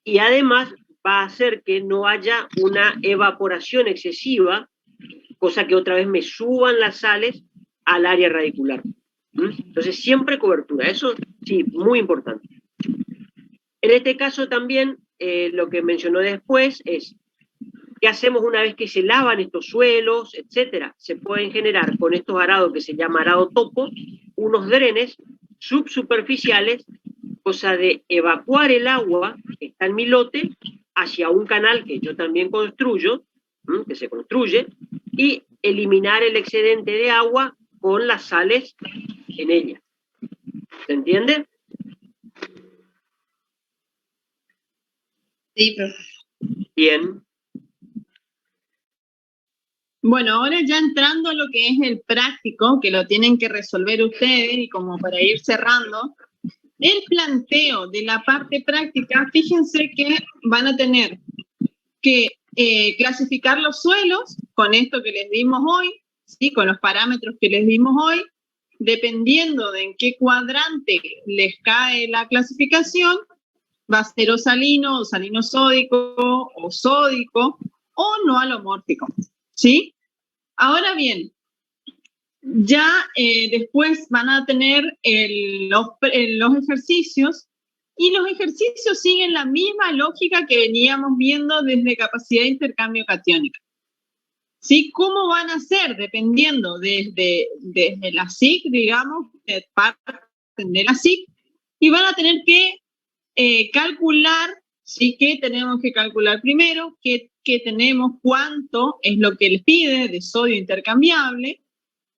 y además va a hacer que no haya una evaporación excesiva, cosa que otra vez me suban las sales al área radicular. Entonces, siempre cobertura, eso sí, muy importante. En este caso también, lo que mencionó después es, ¿qué hacemos una vez que se lavan estos suelos, etcétera? Se pueden generar con estos arados que se llama arado topo, unos drenes subsuperficiales, cosa de evacuar el agua que está en mi lote hacia un canal que yo también construyo, que se construye, y eliminar el excedente de agua con las sales en ella. ¿Se entiende? Sí, profe. Bien. Bueno, ahora ya entrando a lo que es el práctico, que lo tienen que resolver ustedes, y como para ir cerrando, el planteo de la parte práctica, fíjense que van a tener que clasificar los suelos con esto que les dimos hoy, ¿sí? Con los parámetros que les dimos hoy, dependiendo de en qué cuadrante les cae la clasificación, va a ser o salino sódico, o sódico, o no alomórfico, ¿sí? Ahora bien, ya después van a tener los ejercicios, y los ejercicios siguen la misma lógica que veníamos viendo desde capacidad de intercambio catiónico. ¿Sí? ¿Cómo van a ser? Dependiendo desde la SIC, digamos, parten de la SIC, y van a tener que calcular, ¿sí? ¿Qué tenemos que calcular primero? ¿Qué tenemos? ¿Cuánto es lo que les pide de sodio intercambiable?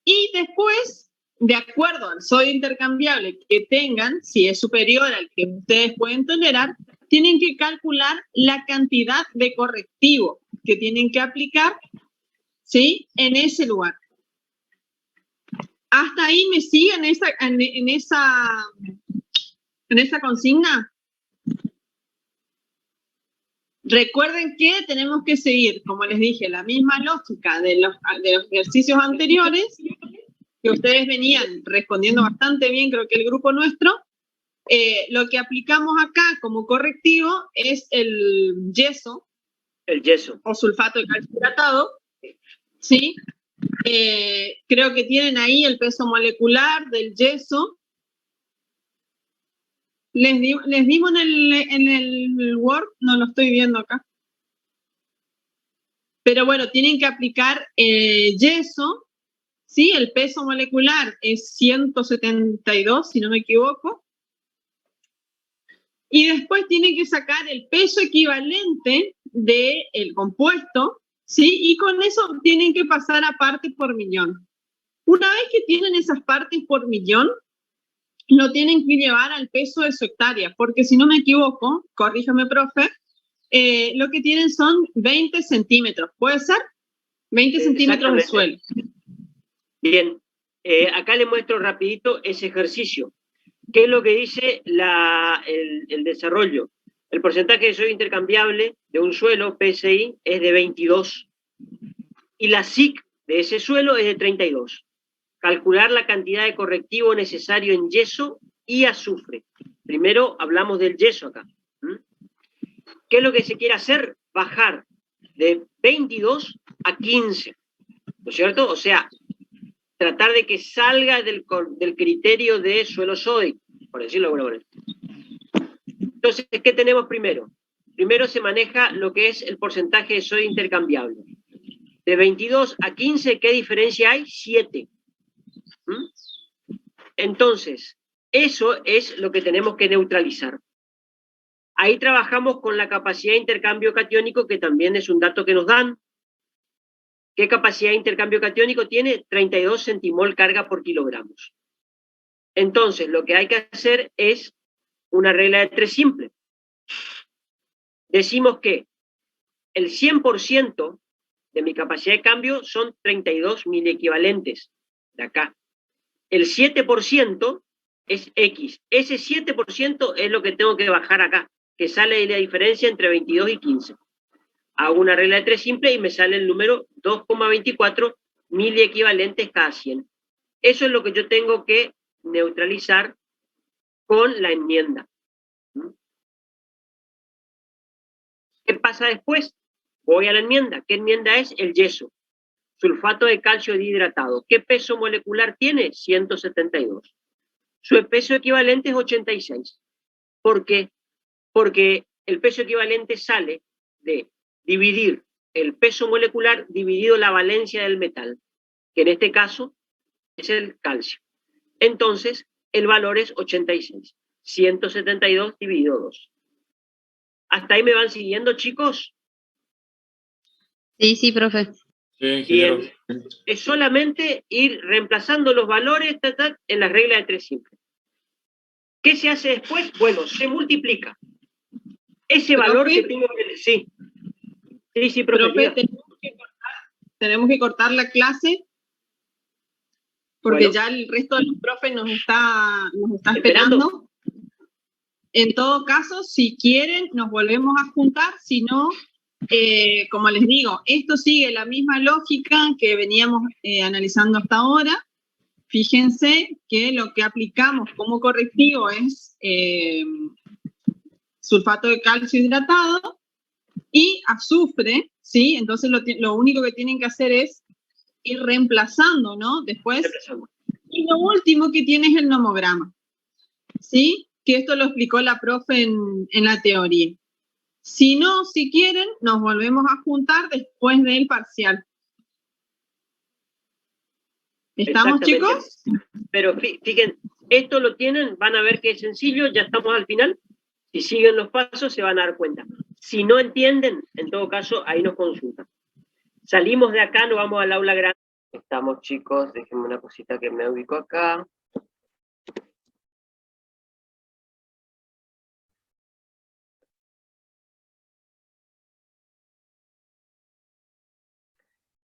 Y después, de acuerdo al sodio intercambiable que tengan, si es superior al que ustedes pueden tolerar, tienen que calcular la cantidad de correctivo que tienen que aplicar, ¿sí? En ese lugar. ¿Hasta ahí me siguen en esa consigna? Recuerden que tenemos que seguir, como les dije, la misma lógica de los ejercicios anteriores, que ustedes venían respondiendo bastante bien, creo que el grupo nuestro. Lo que aplicamos acá como correctivo es el yeso. El yeso. O sulfato de calcio hidratado, ¿sí? Creo que tienen ahí el peso molecular del yeso. ¿Les dimos en el Word? No lo estoy viendo acá. Pero bueno, tienen que aplicar yeso, ¿sí? El peso molecular es 172, si no me equivoco. Y después tienen que sacar el peso equivalente del compuesto, ¿sí? Y con eso tienen que pasar a partes por millón. Una vez que tienen esas partes por millón, lo tienen que llevar al peso de su hectárea, porque si no me equivoco, corríjame, profe, lo que tienen son 20 centímetros, ¿puede ser? 20 centímetros de suelo. Bien, acá le muestro rapidito ese ejercicio. ¿Qué es lo que dice el desarrollo? El porcentaje de sodio intercambiable de un suelo, PSI, es de 22. Y la SIC de ese suelo es de 32. Calcular la cantidad de correctivo necesario en yeso y azufre. Primero hablamos del yeso acá. ¿Qué es lo que se quiere hacer? Bajar de 22 a 15. ¿No es cierto? O sea, tratar de que salga del criterio de suelo sódico, por decirlo de alguna manera. Entonces, ¿qué tenemos primero? Primero se maneja lo que es el porcentaje de sodio intercambiable. De 22 a 15, ¿qué diferencia hay? 7. Entonces, eso es lo que tenemos que neutralizar. Ahí trabajamos con la capacidad de intercambio catiónico, que también es un dato que nos dan. ¿Qué capacidad de intercambio catiónico tiene? 32 centimol carga por kilogramos. Entonces, lo que hay que hacer es una regla de 3 simple. Decimos que el 100% de mi capacidad de cambio son 32 miliequivalentes de acá. El 7% es X. Ese 7% es lo que tengo que bajar acá, que sale la diferencia entre 22 y 15. Hago una regla de 3 simple y me sale el número 2,24 miliequivalentes cada 100. Eso es lo que yo tengo que neutralizar con la enmienda. ¿Qué pasa después? Voy a la enmienda. ¿Qué enmienda es? El yeso. Sulfato de calcio dihidratado. ¿Qué peso molecular tiene? 172. Su peso equivalente es 86. ¿Por qué? Porque el peso equivalente sale de dividir el peso molecular dividido la valencia del metal, que en este caso es el calcio. Entonces, el valor es 86. 172 dividido 2. ¿Hasta ahí me van siguiendo, chicos? Sí, profe. Sí, ingeniero. Bien. Es solamente ir reemplazando los valores en la regla de 3 simples. ¿Qué se hace después? Bueno, se multiplica. Ese valor que tengo que... Sí. Sí, profe, tenemos que cortar la clase porque bueno, ya el resto de los profes nos está esperando. En todo caso, si quieren, nos volvemos a juntar. Si no, como les digo, esto sigue la misma lógica que veníamos analizando hasta ahora. Fíjense que lo que aplicamos como correctivo es sulfato de calcio hidratado y azufre, ¿sí? Entonces lo único que tienen que hacer es ir reemplazando, ¿no? Después, y lo último que tiene es el nomograma, ¿sí? Que esto lo explicó la profe en la teoría. Si no, si quieren, nos volvemos a juntar después del parcial. ¿Estamos, chicos? Pero fíjense, esto lo tienen, van a ver que es sencillo, ya estamos al final. Si siguen los pasos se van a dar cuenta. Si no entienden, en todo caso, ahí nos consultan. Salimos de acá, nos vamos al aula grande. Estamos, chicos, déjenme una cosita que me ubico acá.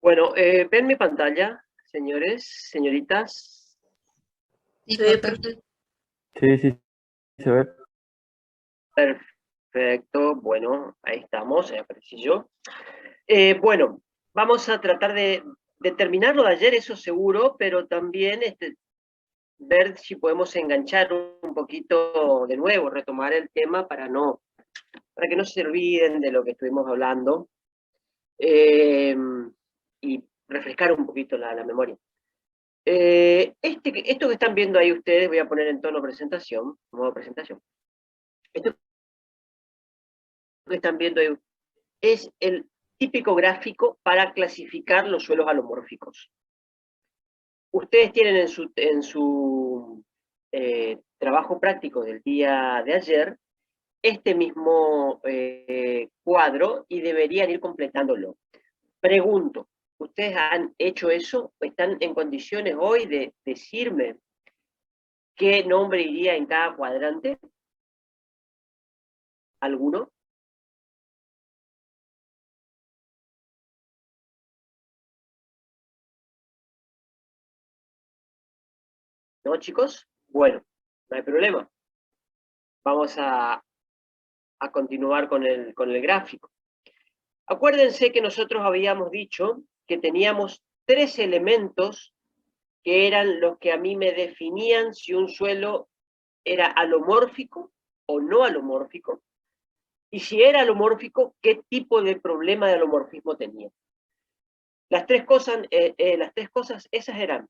Bueno, ven mi pantalla, señores, señoritas. Sí, profe. Sí, se ve. Perfecto, bueno, ahí estamos, ahí aparecí yo. Bueno, vamos a tratar de terminar lo de ayer, eso seguro, pero también ver si podemos enganchar un poquito de nuevo, retomar el tema para que no se olviden de lo que estuvimos hablando y refrescar un poquito la memoria. Esto que están viendo ahí ustedes, voy a poner en tono presentación, modo presentación. Esto que están viendo ahí es el típico gráfico para clasificar los suelos alomórficos. Ustedes tienen en su trabajo práctico del día de ayer este mismo cuadro y deberían ir completándolo. Pregunto, ¿ustedes han hecho eso? ¿Están en condiciones hoy de decirme qué nombre iría en cada cuadrante? ¿Alguno? ¿No, chicos? Bueno, no hay problema. Vamos a continuar con el gráfico. Acuérdense que nosotros habíamos dicho que teníamos 3 elementos que eran los que a mí me definían si un suelo era alomórfico o no alomórfico, y si era alomórfico, qué tipo de problema de alomorfismo tenía. Las tres cosas esas eran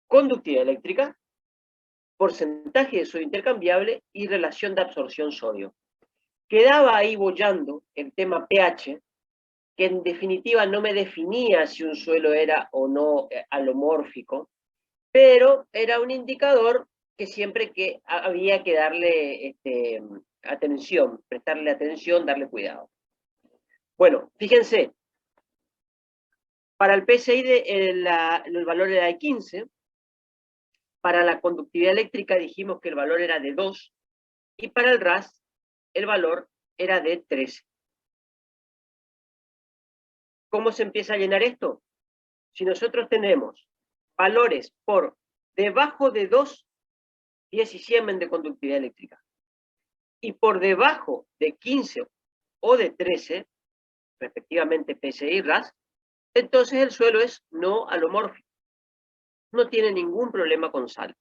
conductividad eléctrica, porcentaje de sodio intercambiable y relación de absorción-sodio. Quedaba ahí boyando el tema pH, que en definitiva no me definía si un suelo era o no alomórfico, pero era un indicador que siempre que había que darle atención, prestarle atención, darle cuidado. Bueno, fíjense, para el PSI el valor era de 15, para la conductividad eléctrica dijimos que el valor era de 2, y para el RAS el valor era de 13. ¿Cómo se empieza a llenar esto? Si nosotros tenemos valores por debajo de 2, 10 y siemen de conductividad eléctrica, y por debajo de 15 o de 13, respectivamente PSI y RAS, entonces el suelo es no alomórfico. No tiene ningún problema con sales.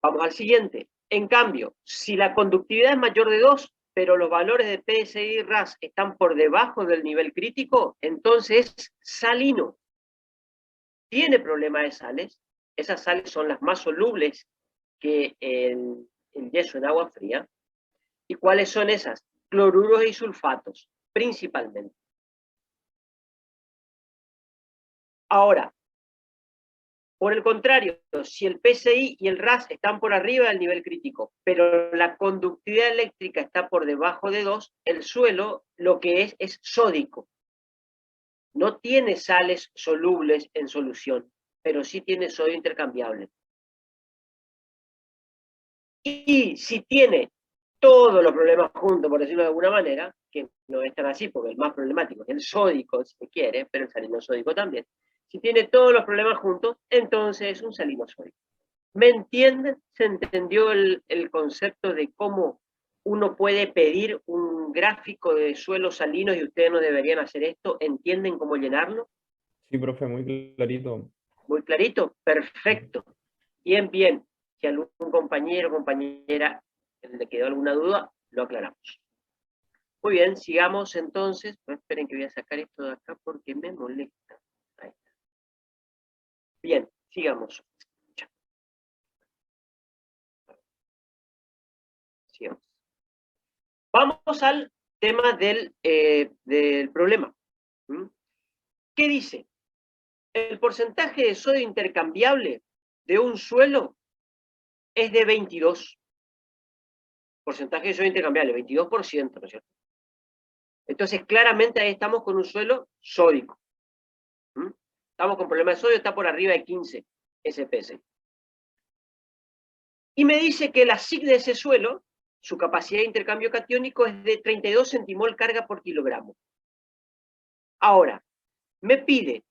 Vamos al siguiente. En cambio, si la conductividad es mayor de 2, pero los valores de PSI y RAS están por debajo del nivel crítico, entonces es salino. Tiene problema de sales. Esas sales son las más solubles que el yeso en agua fría. ¿Y cuáles son esas? Cloruros y sulfatos, principalmente. Ahora, por el contrario, si el PSI y el RAS están por arriba del nivel crítico, pero la conductividad eléctrica está por debajo de 2, el suelo lo que es sódico. No tiene sales solubles en solución, pero sí tiene sodio intercambiable. Y si tiene todos los problemas juntos, por decirlo de alguna manera, que no es tan así, porque el más problemático es el sódico, si se quiere, pero el salino sódico también. Si tiene todos los problemas juntos, entonces es un salino sódico. ¿Me entienden? ¿Se entendió el concepto de cómo uno puede pedir un gráfico de suelos salinos y ustedes no deberían hacer esto? ¿Entienden cómo llenarlo? Sí, profe, muy clarito. ¿Muy clarito? Perfecto. Bien, bien. Si algún compañero o compañera le quedó alguna duda, lo aclaramos. Muy bien, sigamos entonces. Esperen que voy a sacar esto de acá porque me molesta. Ahí está. Bien, sigamos. Sigamos. Vamos al tema del problema. ¿Qué dice? El porcentaje de sodio intercambiable de un suelo es de 22. Porcentaje de sodio intercambiable, 22%, ¿no es cierto? Entonces, claramente ahí estamos con un suelo sódico. Estamos con problema de sodio, está por arriba de 15 SPS. Y me dice que la SIC de ese suelo, su capacidad de intercambio catiónico es de 32 centimol carga por kilogramo. Ahora, me pide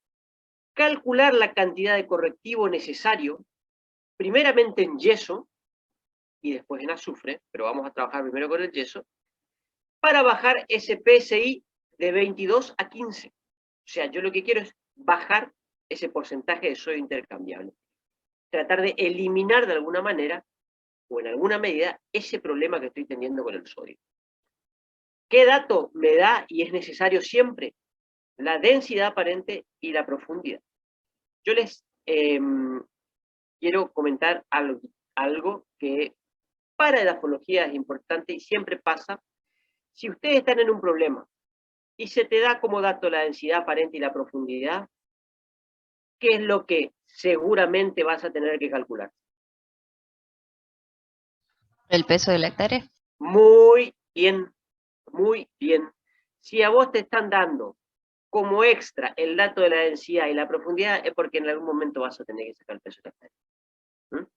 calcular la cantidad de correctivo necesario, primeramente en yeso, y después en azufre, pero vamos a trabajar primero con el yeso, para bajar ese PSI de 22 a 15. O sea, yo lo que quiero es bajar ese porcentaje de sodio intercambiable. Tratar de eliminar de alguna manera, o en alguna medida, ese problema que estoy teniendo con el sodio. ¿Qué dato me da y es necesario siempre? La densidad aparente y la profundidad. Yo les quiero comentar algo que para edafología es importante y siempre pasa. Si ustedes están en un problema y se te da como dato la densidad aparente y la profundidad, ¿qué es lo que seguramente vas a tener que calcular? El peso de la hectárea. Muy bien, muy bien. Si a vos te están dando como extra el dato de la densidad y la profundidad, es porque en algún momento vas a tener que sacar el peso de la hectárea.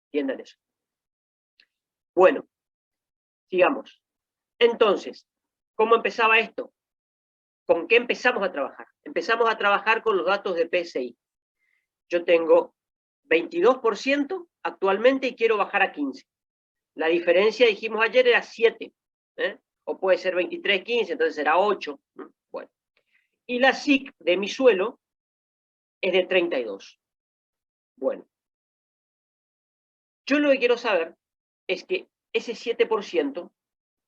Entiendan eso. Bueno, sigamos. Entonces, ¿cómo empezaba esto? ¿Con qué empezamos a trabajar? Empezamos a trabajar con los datos de PSI. Yo tengo 22% actualmente y quiero bajar a 15. La diferencia, dijimos ayer, era 7. O puede ser 23, 15, entonces será 8. Bueno. Y la SIC de mi suelo es de 32. Bueno. Yo lo que quiero saber es que ese 7%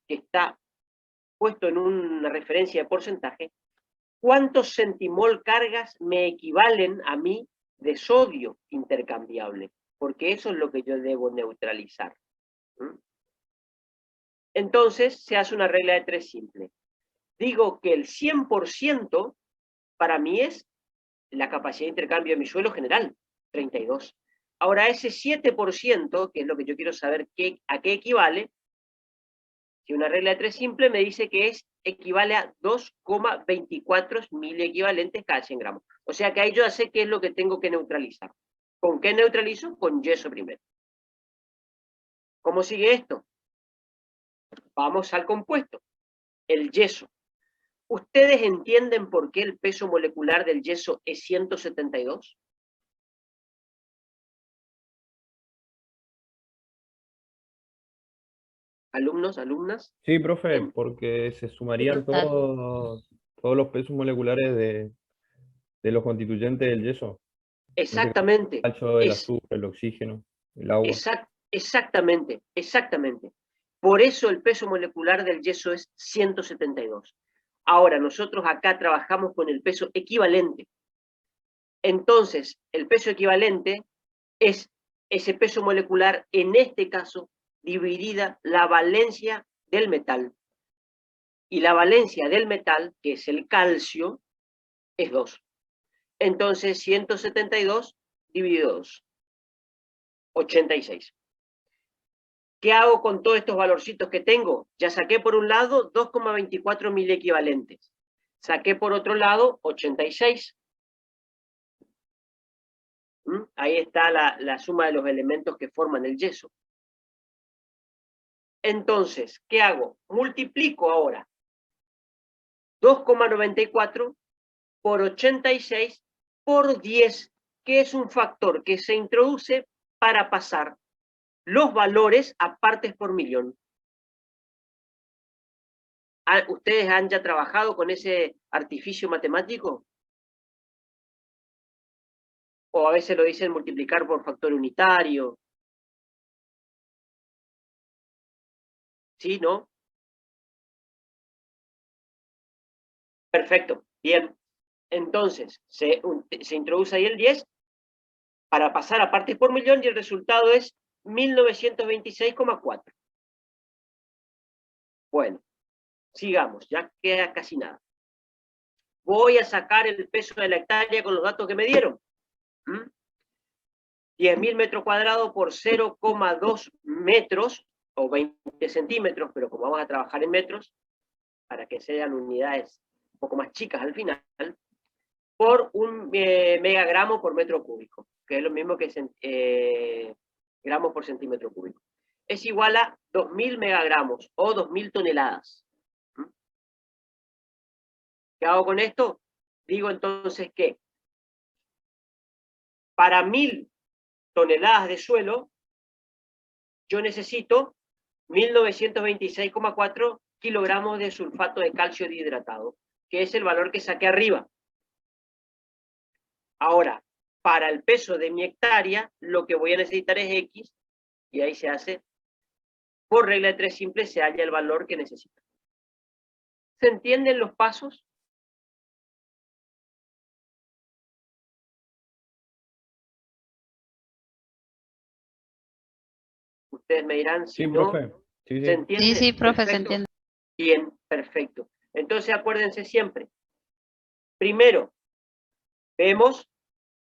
que está puesto en una referencia de porcentaje, ¿cuántos centimol cargas me equivalen a mí de sodio intercambiable? Porque eso es lo que yo debo neutralizar. Entonces se hace una regla de 3 simple. Digo que el 100% para mí es la capacidad de intercambio de mi suelo general, 32. Ahora ese 7%, que es lo que yo quiero saber a qué equivale, si una regla de 3 simple me dice que equivale a 2,24 miliequivalentes cada 100 gramos. O sea que ahí yo ya sé qué es lo que tengo que neutralizar. ¿Con qué neutralizo? Con yeso primero. ¿Cómo sigue esto? Vamos al compuesto. El yeso. ¿Ustedes entienden por qué el peso molecular del yeso es 172? ¿Alumnos, alumnas? Sí, profe, porque se sumarían Total. todos los pesos moleculares de los constituyentes del yeso. Exactamente. El calcio, el azufre, el oxígeno, el agua. Exactamente, exactamente. Por eso el peso molecular del yeso es 172. Ahora, nosotros acá trabajamos con el peso equivalente. Entonces, el peso equivalente es ese peso molecular, en este caso, dividida la valencia del metal. Y la valencia del metal, que es el calcio, es 2. Entonces, 172 dividido 2. 86. ¿Qué hago con todos estos valorcitos que tengo? Ya saqué por un lado 2,24 mil equivalentes. Saqué por otro lado 86. Ahí está la suma de los elementos que forman el yeso. Entonces, ¿qué hago? Multiplico ahora 2,94 por 86 por 10, que es un factor que se introduce para pasar los valores a partes por millón. ¿Ustedes han ya trabajado con ese artificio matemático? O a veces lo dicen multiplicar por factor unitario. ¿Sí, no? Perfecto, bien. Entonces, se introduce ahí el 10 para pasar a partes por millón y el resultado es 1926,4. Bueno, sigamos, ya queda casi nada. Voy a sacar el peso de la hectárea con los datos que me dieron. 10.000 metros cuadrados por 0,2 metros, o 20 centímetros, pero como vamos a trabajar en metros, para que sean unidades un poco más chicas al final, por un megagramo por metro cúbico, que es lo mismo que gramos por centímetro cúbico. Es igual a 2.000 megagramos, o 2.000 toneladas. ¿Qué hago con esto? Digo entonces que para 1.000 toneladas de suelo, yo necesito 1926,4 kilogramos de sulfato de calcio dihidratado, que es el valor que saqué arriba. Ahora, para el peso de mi hectárea, lo que voy a necesitar es X, y ahí se hace, por regla de 3 simple, se halla el valor que necesito. ¿Se entienden los pasos? Ustedes me dirán si Sí, no. profe. Sí, ¿Se sí. entiende? Sí, profe, se Perfecto. entiende. Bien, perfecto. Entonces acuérdense siempre. Primero, vemos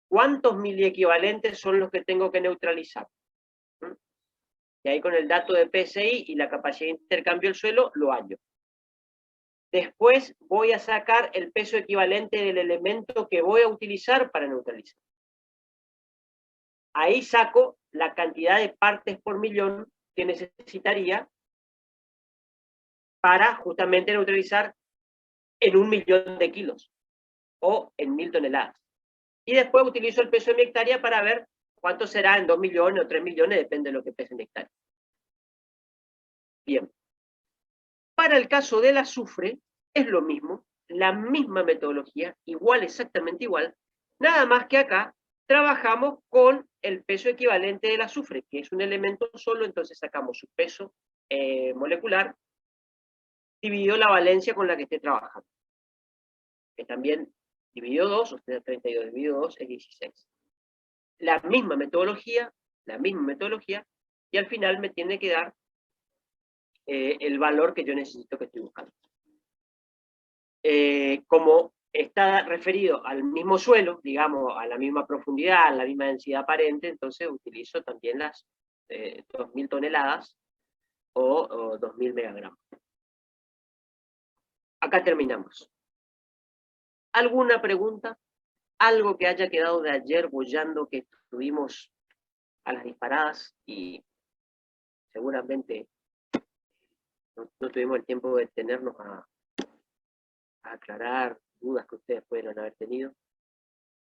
cuántos miliequivalentes son los que tengo que neutralizar. Y ahí con el dato de PSI y la capacidad de intercambio del suelo, lo hallo. Después voy a sacar el peso equivalente del elemento que voy a utilizar para neutralizar. Ahí saco la cantidad de partes por millón que necesitaría para justamente neutralizar en 1.000.000 de kilos o en 1.000 toneladas. Y después utilizo el peso de mi hectárea para ver cuánto será en 2 millones o 3 millones, depende de lo que pese en hectárea. Bien. Para el caso del azufre, es lo mismo, la misma metodología, igual, exactamente igual, nada más que acá trabajamos con el peso equivalente del azufre, que es un elemento solo, entonces sacamos su peso molecular, dividido la valencia con la que esté trabajando. Que también dividido 2, o sea, 32 dividido 2 es 16. La misma metodología, y al final me tiene que dar el valor que yo necesito, que estoy buscando. Como está referido al mismo suelo, digamos, a la misma profundidad, a la misma densidad aparente, entonces utilizo también las 2.000 toneladas o 2.000 megagramos. Acá terminamos. ¿Alguna pregunta? ¿Algo que haya quedado de ayer boyando, que estuvimos a las disparadas y seguramente no tuvimos el tiempo de detenernos a aclarar dudas que ustedes pudieran haber tenido?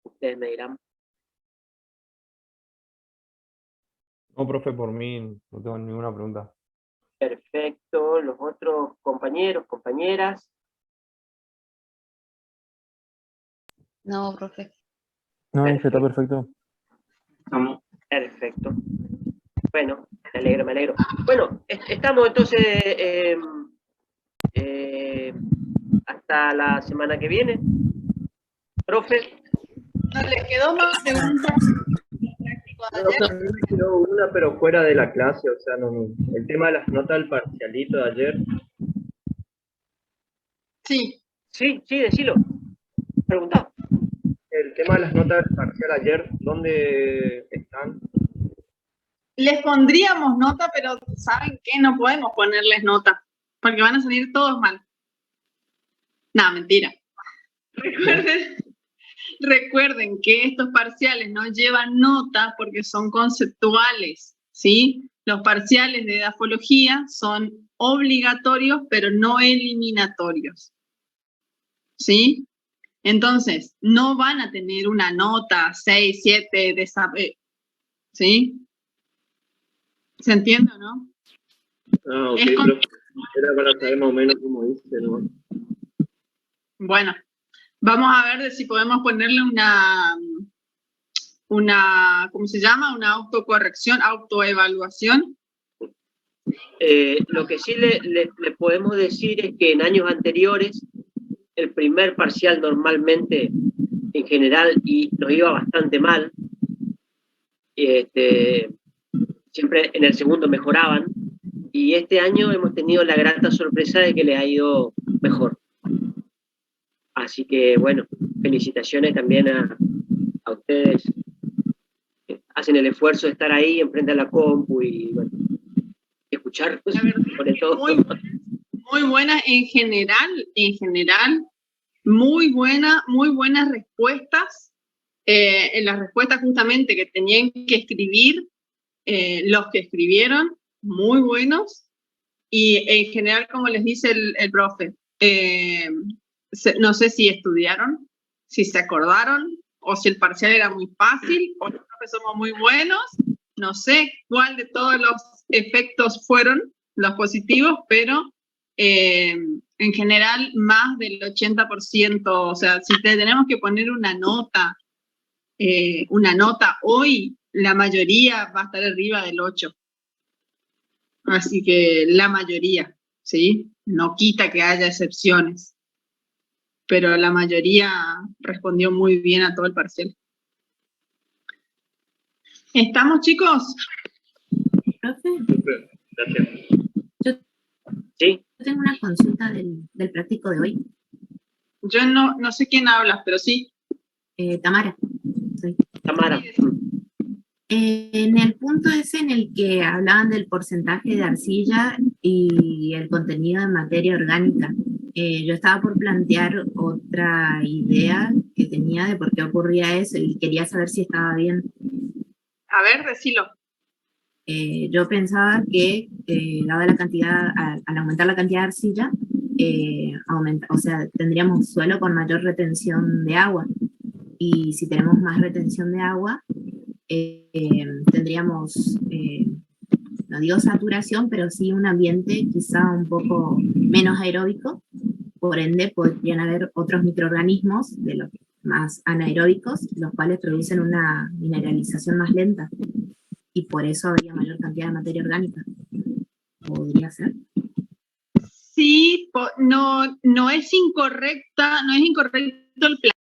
Ustedes me dirán. No, profe, por mí no tengo ninguna pregunta. Perfecto. Los otros compañeros, compañeras. No, profe. No, está perfecto. Perfecto. Bueno, Me alegro, me alegro. Bueno, estamos entonces hasta la semana que viene. Profe. ¿No les quedó más preguntas? No, a mí me quedó una, pero fuera de la clase, o sea, no, el tema de las notas del parcialito de ayer. Sí. Sí, decilo. Preguntá. El tema de las notas del parcial ayer, ¿dónde están? Les pondríamos nota, pero ¿saben qué? No podemos ponerles nota, porque van a salir todos mal. No, mentira. Recuerden que estos parciales no llevan nota porque son conceptuales, ¿sí? Los parciales de edafología son obligatorios, pero no eliminatorios, ¿sí? Entonces, no van a tener una nota 6, 7 de saber, ¿sí? ¿Se entiende o no? Ah, ok, Es pero era para saber más o menos cómo dice, ¿no? Bueno, vamos a ver de si podemos ponerle ¿cómo se llama? Una autocorrección, autoevaluación. Lo que sí le podemos decir es que en años anteriores el primer parcial normalmente, en general, y nos iba bastante mal, siempre en el segundo mejoraban, y este año hemos tenido la grata sorpresa de que les ha ido mejor. Así que, bueno, felicitaciones también a ustedes que hacen el esfuerzo de estar ahí enfrente a la compu y, bueno, escuchar, pues, sobre todo. Muy buena en general, muy buenas respuestas. En las respuestas justamente que tenían que escribir, los que escribieron, muy buenos. Y en general, como les dice el profe, no sé si estudiaron, si se acordaron, o si el parcial era muy fácil, o los profes somos muy buenos. No sé cuál de todos los efectos fueron los positivos, pero en general más del 80%, o sea, si te tenemos que poner una nota hoy, la mayoría va a estar arriba del 8. Así que la mayoría, ¿sí? No quita que haya excepciones, pero la mayoría respondió muy bien a todo el parcial. ¿Estamos, chicos? Profe, Gracias. Sí. yo tengo una consulta del práctico de hoy. Yo no sé quién habla, pero sí. Tamara. Soy. Tamara. En el punto ese en el que hablaban del porcentaje de arcilla y el contenido de materia orgánica, yo estaba por plantear otra idea que tenía de por qué ocurría eso y quería saber si estaba bien. A ver, decilo. Yo pensaba que dada la cantidad, al aumentar la cantidad de arcilla, o sea, tendríamos suelo con mayor retención de agua. Y si tenemos más retención de agua, tendríamos, no digo saturación, pero sí un ambiente quizá un poco menos aeróbico. Por ende, podrían haber otros microorganismos de los más anaeróbicos, los cuales producen una mineralización más lenta. Y por eso habría mayor cantidad de materia orgánica. ¿Podría ser? Sí, no es incorrecto el plan.